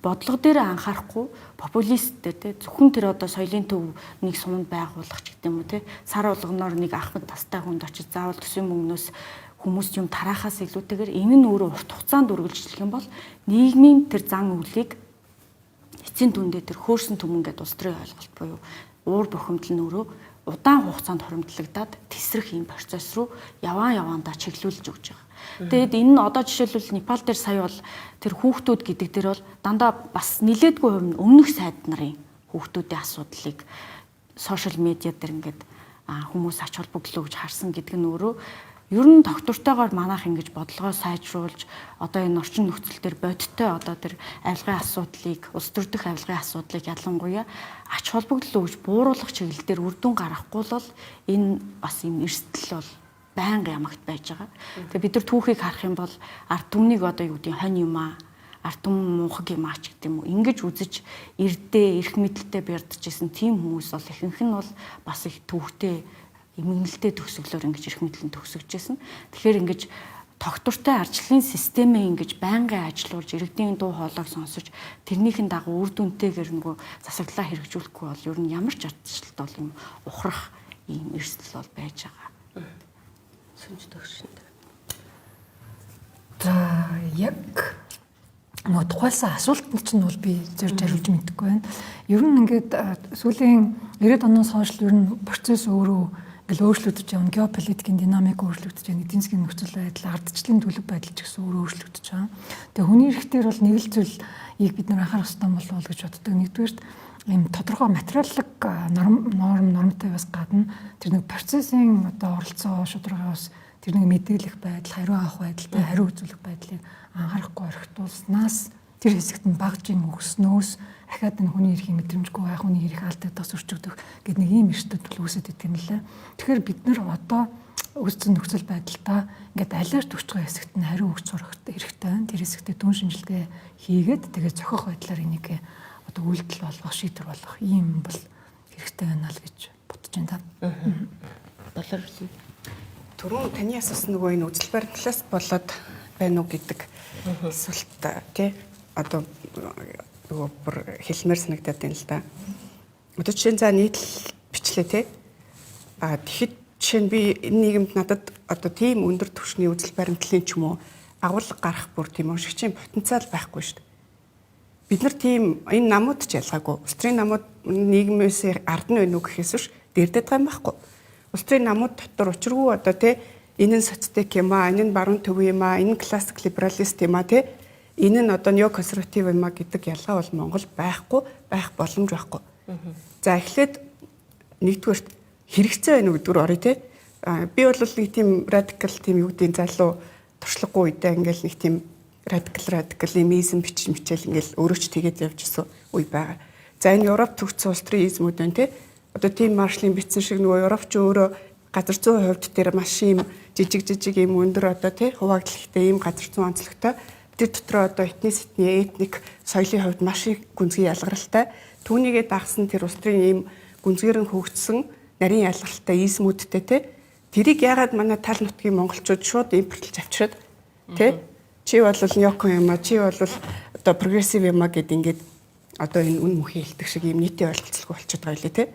бодлого дээр анхаарахгүй популисттэй те зөвхөн тэр одоо соёлын төвнийг суманд байгуулах ч гэдэг юм уу те сар болгоноор нэг ахмад тастай хүнд очиж заавал төсвийн мөнгнөөс хүмүүс юм тараахаас илүүтэйгээр энэ нь өөрөө урт хугацаанд үргэлжлэх юм бол нийгмийн тэр зан үйлийг эцсийн дүндээ тэр хөөрсөн түмэн гэдэг улс төрийн ойлголт буюу уур бухимдал нь өөрөө удаан хугацаанд хуримтлагдаад тесрэх ийм процесс руу яваандаа чиглүүлж өгч байгаа. Тэгэд энэ нь одоо жишээлбэл Непал дээр сая бол тэр хүүхдүүд гэдэг дээр бол дандаа бас нилээдгүй хувь нь өмнөх сайд нарын хүүхдүүдийн асуудлыг сошиал медиа дээр ингээд хүмүүс ач холбогдлоо гэж харсан гэдэг нь өөрөө ер нь доктортойгоор манайх ингэж бодлогоо сайжруулж одоо энэ орчин нөхцөл төр бодиттой одоо тэр авилгын асуудлыг улс төр дэх авилгын асуудлыг ялангуяа ач холбогдол өгж бууруулах чиглэл дээр үр дүн гаргахгүй бол энэ бас юм эрсдэл бол байнга ямагт байж байгаа. Тэгээ бид нар түүхийг харах юм бол ард түмнийг одоо юу гэдэг хонь юм аа, ард түмэн мунхаг юм аа ч гэдэг юм уу. Ингэж үзэж эрдээ, эрх мэдэлтэй бярдажсэн тийм хүмүүс бол ихэнх нь бол бас их төвхтэй, эмгэнэлтэй төгсгөлөөр ингэж эрх мэдлэн төгсөж байсан. Тэгэхээр ингэж тогтвортой ардчлалын системээ ингэж байнгын ажилуулж иргэдийн дуу хоолойг сонсож тэрнийхэн дагуу үр дүнтэйгээр нөгөө засаглалаа хэрэгжүүлэхгүй бол ер нь ямар ч ардчлалт бол юм ухрах ийм эрсдэл бол байж байгаа. Сүнж төгшөнд. За яг нөгөө тухайлсан асуултанд чинь бол би зөв хариулж мэдэхгүй байна. Ер нь ингээд сүүлийн 90-ад оноос хойш ер нь процесс өөрөө ингээл өөрчлөгдөж явна. Геополитикийн динамик өөрчлөгдөж явна. Эдийн засгийн нөхцөл байдал, ардчлалын төлөв байдал ч гэсэн өөрөө өөрчлөгдөж байгаа. Тэгээ хүний эрхтэр бол нэг л зүйлийг бид нар анхаарах хэрэгтэй болов гэж боддог. Нэгдүгээрт ийм тодорхой материаллык нормтой бас гадна тэр нэг процессын одоо оролцоо шударгаас тэр нэг мэдээлэх байдал, хариу авах байдалтай хариу үзүүлэх байдлыг анхаарахгүй орхитуулснаас тэр хэсэгт нь багжийн өгснөөс ахаад энэ хүний эрхийн мэдрэмжгүй байх, хүний эрх алдагдах зөрчигдөх гэдэг нэг ийм эрсдэл үүсэж идэг юм лээ. Тэгэхээр бид нар одоо үүссэн нөхцөл байдалтай ингээд алерт өгч байгаа хэсэгт нь хариу өгч сурах хэрэгтэй байна. Тэр хэсэгтээ дүн шинжилгээ хийгээд тэгээ зохих байдлаар энийг одоо үйлдэл болгох, шийдвэр болгох ийм бол хэрэгтэй байна л гэж бодож байна. Болор Түрүүн таны асуусан нөгөө энэ үзэл баримтлалаас болоод байна уу гэдэг асуулт тий одоо нөгөө бүр хэлмээр санагдаад байна л да. Одоо жишээ нь за нийтлэл бичлээ тий. Тэгэхэд жишээ нь би энэ нийгэмд надад одоо тийм өндөр түвшний үзэл баримтлалын ч юм уу агуулга гарах бүр тийм уншигчийн потенциал байхгүй шүү дээ. Бид нар тийм энэ намууд ч ялгаагүй. Улс төрийн намууд нийгмээс ард нь байна уу гэхээс биш дэрдэд байгаа юм байхгүй. Улс төрийн намууд дотор учиргүй одоо тий энэ нь соцтек юм аа, энэ нь баруун төв юм аа, энэ нь классик либералист юм аа тий. Энэ нь одоо неоконсерватив юм аа гэдэг ялгаа бол Монгол байхгүй, байх боломж байхгүй. За эхлээд нэгдүгээрт хэрэгцээ байна уу гэдгээр орё тий. Би бол нэг тийм радикал тийм юу гэдэг залуу туршлагагүй үедээ ингээл нэг тийм радикализм бичээл ингээл өөрөө ч тэгээд явж исэн үе байгаа. За энэ Европ төвчсөн улс төрийн измүүд байна тий. Одоо тийм маршлын бичсэн шиг нөгөө Европч өөрөө газар зүйн хувьд тэр маш юм жижиг юм өндөр одоо тий хуваагдлахтай ийм газар зүйн онцлогтой тэр дотроо одоо этник соёлын хувьд маш их гүнзгий ялгаралтай түүнийгээ дагсан тэр улс төрийн ийм гүнзгийрэн хөгжсөн нарийн ялгаралтай измүүдтэй тий тэрийг яагаад манай тал нутгийн монголчууд шууд импортлж авчираад тий чи бол неокон юм а чи бол одоо прогрессив юм а гэд ингээд одоо энэ үн мөхийн хэлдэг шиг ийм нийтийн ойлголцолгүй болчиход байгаа лээ тий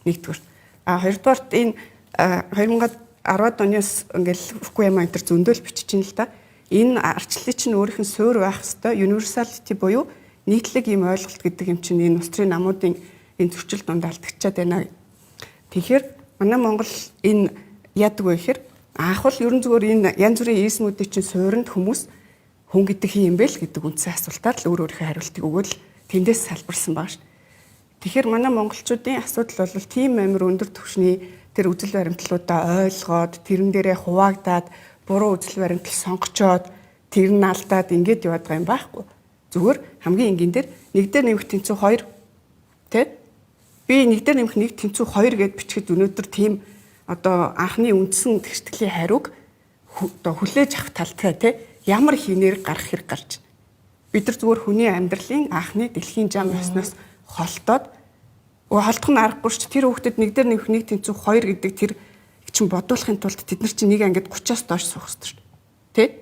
нэгдүгээр хоёрдугаарт энэ 2010-ад оноос ингээл Фукуяма энэ төр зөндөөл бичиж ин л да. Энэ арчлалын чинь өөрийнх нь суурь байх хэвээр universality буюу нийтлэг ийм ойлголт гэдэг юм чинь энэ улс төрийн намуудын энэ зөрчил дунд алдагчаад байна. Тэгэхээр манай Монгол энэ яадаг вэ гэхээр анх бол ерөн зүгээр энэ янз бүрийн ийсмүүдийн чинь суурьнд хүмүүс хүн гэдэг юм бэ л гэдэг үндсэн асуултаар л өөрийнхөө хариултыг өгөөл тэндээс салбарсан баг ш. Тэгэхээр манай монголчуудын асуудал бол тийм амар өндөр түвшний тэр үзэл баримтлалуудаа ойлгоод тэрэн дээрээ хуваагдаад буруу үзэл баримтлал сонгочоод тэр нь алдаад ингэж яваад байгаа юм байхгүй. Зүгээр хамгийн энгийн дээр 1 дээр нэмэх тэнцүү 2 тий? Би 1 дээр нэмэх 1 тэнцүү 2 гэд бичгэд өнөөдөр тийм одоо анхны үндсэн тэгштгэлийн хариуг одоо хүлээж авах талтай тий? Ямар хийнээр гарах хэрэг гарч. Бид нар зүгээр хүний амьдралын анхны дэлхийн зам ёсноос холтоод холдох нь аргагүй ш. Тэр хүүхдэд 1 дээр нэмэх 1 тэнцүү 2 гэдэг тэр чинь бодуулахын тулд тэд нар чинь нэг ангид 30-аас доош суух хэрэгтэй шүү дээ. Тэ?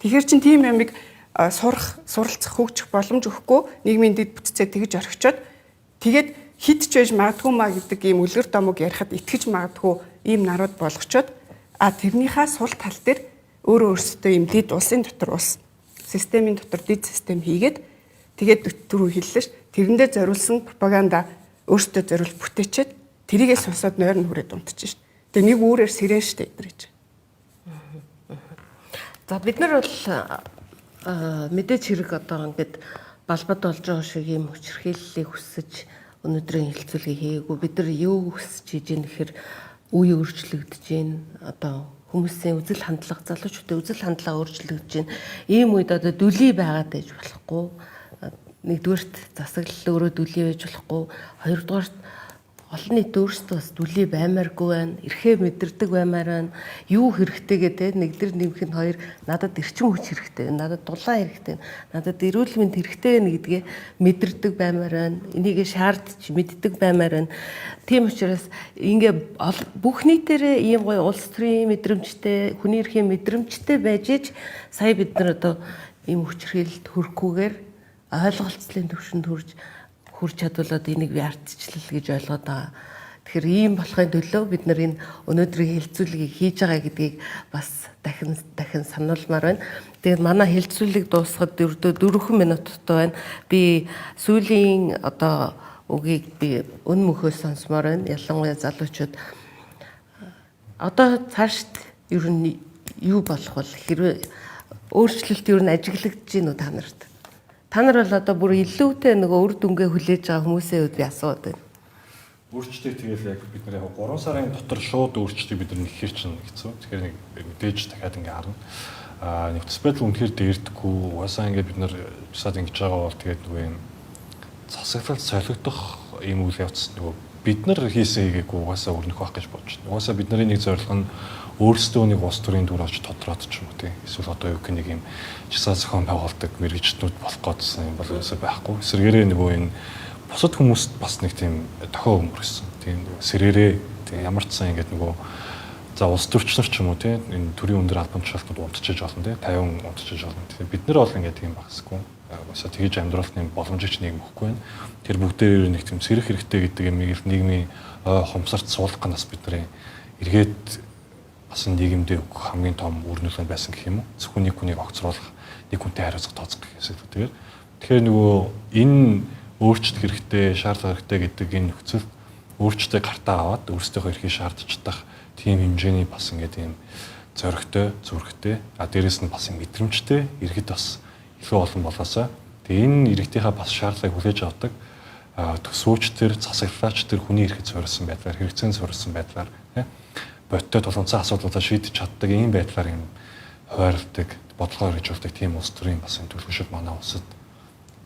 Тэгэхээр чин тийм ямиг суралцах хөгжих боломж өгөхгүй нийгмийн дэд бүтцээ тэгж орхичоод тэгээд хид ч байж магадгүй маа гэдэг ийм үлгэр домог ярихад итгэж магадгүй ийм нарууд болгочоод тэрнийхээ сул тал дээр өөрөө өөрсдөө ийм дэд улсын дотор улс системийн дотор дэд систем хийгээд тэгээд түрүү хэллээ ш. Тэрэндээ зориулсан пропаганда өөртөө зориул бүтээчээд тэрийгээ сонсоод нойр нь хүрээд унтчих шээ. Тэгээ нэг үүрээр сэрэн штэ эдэр гэж. За бид нар бол мэдээж хэрэг одоо ингээд балбад болж байгаа шиг юм хүчирхийллийг хүсэж өнөөдрийн хилцүүлгийг хийгээгүй. Бид нар юу хүсэж хийж ийм гэхээр үе өөрчлөгдөж байна. Одоо хүмүүсийн үзэл хандлага, залуучуудын үзэл хандлага өөрчлөгдөж байна. Ийм үед одоо дүлий байгаад байж болохгүй. Нэгдүгээрт засаглал өөрөө дүлий байж болохгүй. Хоёрдугаарт олон нийт өөрсдөө бас дүлий баймааргүй байна. Эрхээ мэдэрдэг баймаар байна. Юу хэрэгтэй гэдэг нэгдэр нэмэх нь хоёр надад эрчим хүч хэрэгтэй, надад дулаан хэрэгтэй, надад эрүүл мэнд хэрэгтэй байна гэдгээ мэдэрдэг баймаар байна. Энийг шаардж мэддэг баймаар байна. Тийм учраас ингээ бүх нийтээрээ ийм гоё улс төрийн мэдрэмжтэй, хүний эрхийн мэдрэмжтэй байж ич сая бид нар одоо ийм хүчрхийлэлд хүрэхгүйгээр ойлголцлын төвшөнд хүрч чадвал одоо энийг би ардчлал гэж ойлгоод байгаа. Тэгэхээр ийм болохын төлөө бид нар энэ өнөөдрийн хэлцүүлгийг хийж байгаа гэдгийг бас дахин сануулмаар байна. Тэгээд манай хэлцүүлэг дуусахад 4 минуттай байна. Би сүүлийн одоо үгийг би өн мөхөөс сонсомоор байна. Ялангуяа залуучууд одоо цаашд ер нь юу болох вэ? Хэрвээ өөрчлөлт ер нь ажиглагдаж гин үү та нарт? Та нар бол одоо бүр илүүтэй нөгөө үр дүнгээ хүлээж байгаа хүмүүсийн үед би асууад байна. Өөрчлөлтийг тэгэл яг бид нар яг 3 сарын дотор шууд өөрчлөлтийг бид нар нэхэр чинь хэцүү. Тэгэхээр нэг мэдээж дахиад ингээ харна. Нөхцөл байдал үнэхээр дээрдэггүй. Угаасаа ингээ бид нар цаад ингэж байгаа бол тэгээд нөгөө юм засаглалт солигдох ийм үйл явц нөгөө бид нар хийсэн хийгээгүй угаасаа өрнөх байх гэж бодож байна. Угаасаа бидний нэг зорилго нь өөрсдөө нэг улс төрийн дүр очиж тодорхойлт ч юм уу тийм. Эсвэл одоо юу гэх нэг юм жишээ зохион байгуулдаг мэрэгчнүүд болох гэсэн юм бол өсөө байхгүй. Эсвэргээрээ нөгөө энэ бусад хүмүүст бас нэг тийм дохио өмөрсөн. Тийм сэрээрээ тийм ямар ч сан ингэдэг нөгөө за улс төрчнөр ч юм уу тийм энэ төрийн өндөр албан тушаалтнууд унтчихж болно тийм 50 унтчихж болно. Тэгэхээр бид нар бол ингэдэг юм багсгүй. Угаасаа тэгж амьдралтын боломжч нэг мөхгүй байна. Тэр бүгдээр нэг тийм сэрэх хэрэгтэй гэдэг юмыг нийгмийн хомсарт суулгах гэнаас бидний эргээд бас нийгэмдээ өгөх хамгийн том үр нөлөө байсан гэх юм уу? Зөвхөн нэг хүнийг огцруулах, нэг хүнтэй хариуцах тооцох гэсэн. Тэгэхээр нөгөө энэ өөрчлөлт хэрэгтэй, шаардлага хэрэгтэй гэдэг энэ нөхцөл өөрчлөлтөө гартаа аваад өөрсдийнхөө эрхийг шаардж чадах тийм хэмжээний бас ингээд ийм зоригтой, зүрхтэй, дээрэс нь бас мэдрэмжтэй иргэд бас илүү олон болоосаа. Тэгээ энэ иргэдийнхаа бас шаардлагыг хүлээж авдаг төсвөөч төр, засаглалаач төр хүний эрхэд суурилсан байдлаар, хэрэгцээнд суурилсан байдлаар бодтой толгойцоо асуудлуудаа шийдэж чаддаг ийм байдлаар юм хойролдог, бодлогоо хэрэгжүүлдэг тийм улс төрийн бас энэ төлөвшөл манай улсад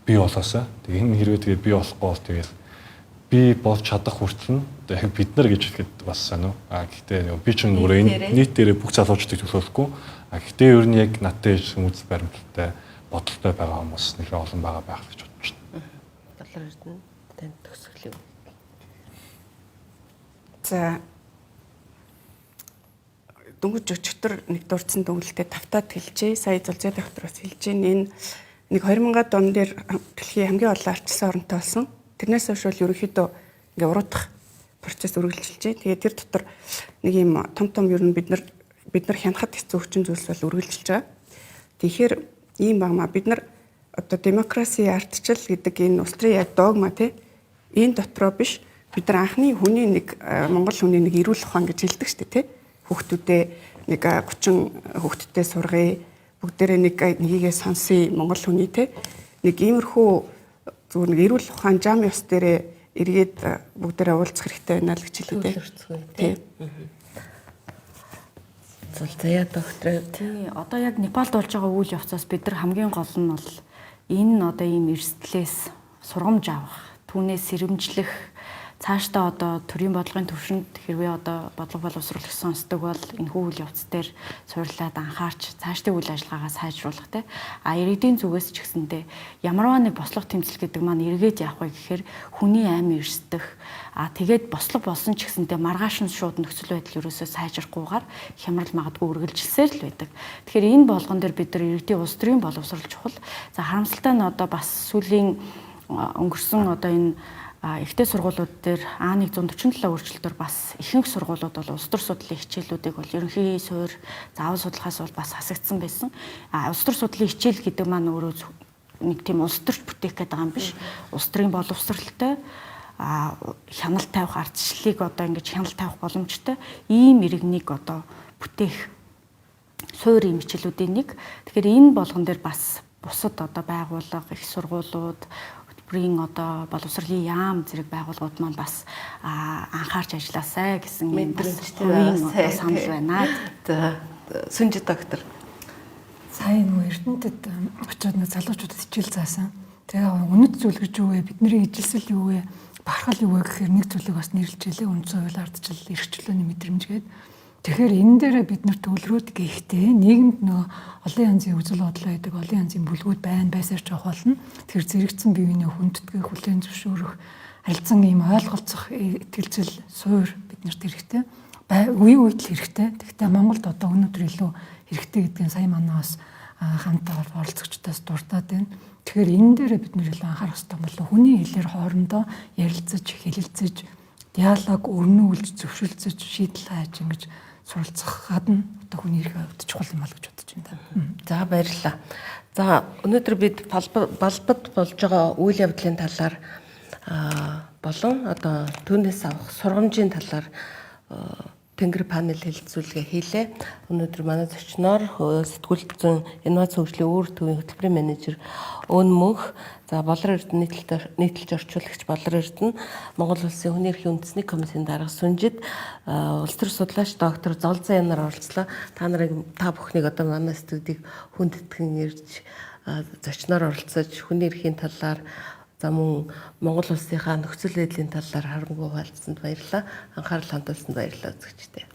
бий болоосаа. Тэгээ энэ хэрвээ тэгээ бий болохгүй бол тэгээ бий болж чадах хүртэл нь бид нар гэж хэлэхэд бас сайн уу. Гэхдээ би ч өөрөө энэ нийтээрээ бүх залуучдыг төлөөлөхгүй. Гэхдээ ер нь яг надтай хүмүүст баримталтай, бодолтой байгаа хүмүүс нэлээд олон байгаа байх гэж бодож байна. Доллар эрдэнэ танд төгсгөл юм. За дөнгөж өчтөр нэг дурдсан дүнэлтэд тавтаад хэлжээ. Сая Зулзай доктор бас хэлж байна. Энэ нэг 2000-аад он дээр дэлхийн хамгийн олон ардчилсан оронтой болсон. Тэрнээс хойш бол ерөнхийдөө ингээ уруудах процесс үргэлжилж байна. Тэгээд тэр дотор нэг юм том ер нь бид нар хянахад хэцүү хүчин зүйлс бол үргэлжилж байгаа. Тэгэхээр ийм багмаа бид нар одоо демокраси ардчил гэдэг энэ улс төрийн яг догма тий энэ дотроо биш бид нар анхны хүний нэг Монгол хүний нэг эрүүл ухаан гэж хэлдэг шүү дээ тий. Хүүхдүүдээ нэг 30 хүүхдтэй сургая. Бүгдээрээ нэгийгээ сонсъё Монгол хүний те нэг иймэрхүү зүгээр нэг эрүүл ухаан зам ёс дээрээ эргээд бүгдээрээ уулзах хэрэгтэй байна л гэж хэлээ те. Зулзая доктор. Тий, одоо яг Непалд болж байгаа үйл явцаас бид нар хамгийн гол нь бол энэ одоо ийм эрсдлээс сургамж авах, түүнээс сэрэмжлэх цаашдаа одоо төрийн бодлогын төвшөнд хэрвээ одоо бодлого боловсруулах сонсдог бол энэ үйл явц дээр суйрлаад анхаарч цаашдын үйл ажиллагаагаа сайжруулах те. Иргэдийн зүгээс ч гэсэндээ ямарваа нэг бослого тэмцэл гэдэг маань эргээд явах вэ гэхээр хүний амь эрсдэх тэгээд бослого болсон ч гэсэндээ маргааш нь шууд нөхцөл байдал ерөөсөө сайжрахгүйгээр хямрал магадгүй үргэлжилсээр л байдаг. Тэгэхээр энэ болгон дээр бид нар иргэдийн улс төрийн боловсрол чухал. За харамсалтай нь одоо бас сүүлийн өнгөрсөн одоо энэ ихтэй сургуулиуд дээр А147 өөрчлөлтөөр бас ихэнх сургуулиуд бол улс төр судлалын хичээлүүдийг бол ерөнхий суурь заавал судлахаас бол бас хасагдсан байсан. Улс төр судлалын хичээл гэдэг маань өөрөө нэг тийм улс төрч бүтээх гэдэг юм биш. Улс төрийн боловсролтой хяналт тавих ардчлалыг одоо ингэж хяналт тавих боломжтой ийм иргэнийг одоо бүтээх суурь юм хичээлүүдийн нэг. Тэгэхээр энэ болгон дээр бас бусад одоо байгууллага, их сургуулиуд одоо боловсролын яам зэрэг байгууллагууд маань бас анхаарч ажилласаа гэсэн мэдрэмжтэй санал байна. Сүнжи доктор. Сайн нөгөө Эрдэнэтэд очиод нэг залуучуудад хичээл заасан. Тэгээ үнэт зүйл гэж юу вэ? Бидний ижилсэл юу вэ? Бархал юу вэ гэхээр нэг зүйлийг бас нэрлэж хэлээ. Үндсэн хууль ардчлал, эрхчлөөний мэдрэмж гээд. Тэгэхээр энэ дээрээ бид нар төвлөрөөд гэхдээ нийгэмд нөгөө олон янзын үзэл бодол байдаг, олон янзын бүлгүүд байсаар ч авах болно. Тэгэхээр зэрэгцэн бие биенээ хүндэтгэх, хүлээн зөвшөөрөх, харилцан ийм ойлголцох итгэлцэл суур биднэрт хэрэгтэй. Үе үед л хэрэгтэй. Гэхдээ Монголд одоо өнөөдөр илүү хэрэгтэй гэдгийг сая манаас хамтаа оролцогчдоос дурдаад байна. Тэгэхээр энэ дээр бид нэр илүү анхаарах хэрэгтэй болов. Хүний хэлээр хоорондоо ярилцаж, хэлэлцэж, диалог өрнүүлж, зөвшөлдсөж, шийдэл хайж ингэж суралцах гадна одоо хүний эрхийн хувьд чухал юм бол гэж бодож байна. За баярлалаа. За өнөөдөр бид балбад болж байгаа үйл явдлын талаар болон одоо түүнээс авах сургамжийн талаар тэнгэр панел хэлэлцүүлгээ хийлээ. Өнөөдөр манай зочноор сэтгүүлт зүйн инновац хөгжлийн үүрэг төвийн хөтөлбөрийн менежер Өн Мөнх, за Болор Эрдэнэ нийтлэлж орчуулагч Болор Эрдэнэ, Монгол Улсын хүний эрхийн үндэсний комиссийн дарга Сүнжид, улс төр судлаач доктор Золзан Янар оролцлоо. Та бүхнийг одоо манай студийг хүндэтгэн ирж зочноор оролцож хүний эрхийн талаар за мөн Монгол улсынхаа нөхцөл байдлын талаар харангуй хуваалцсанд баярлалаа. Анхаарал хандуулсанд баярлалаа үзэгчдээ.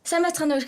Сайн байцгаана уу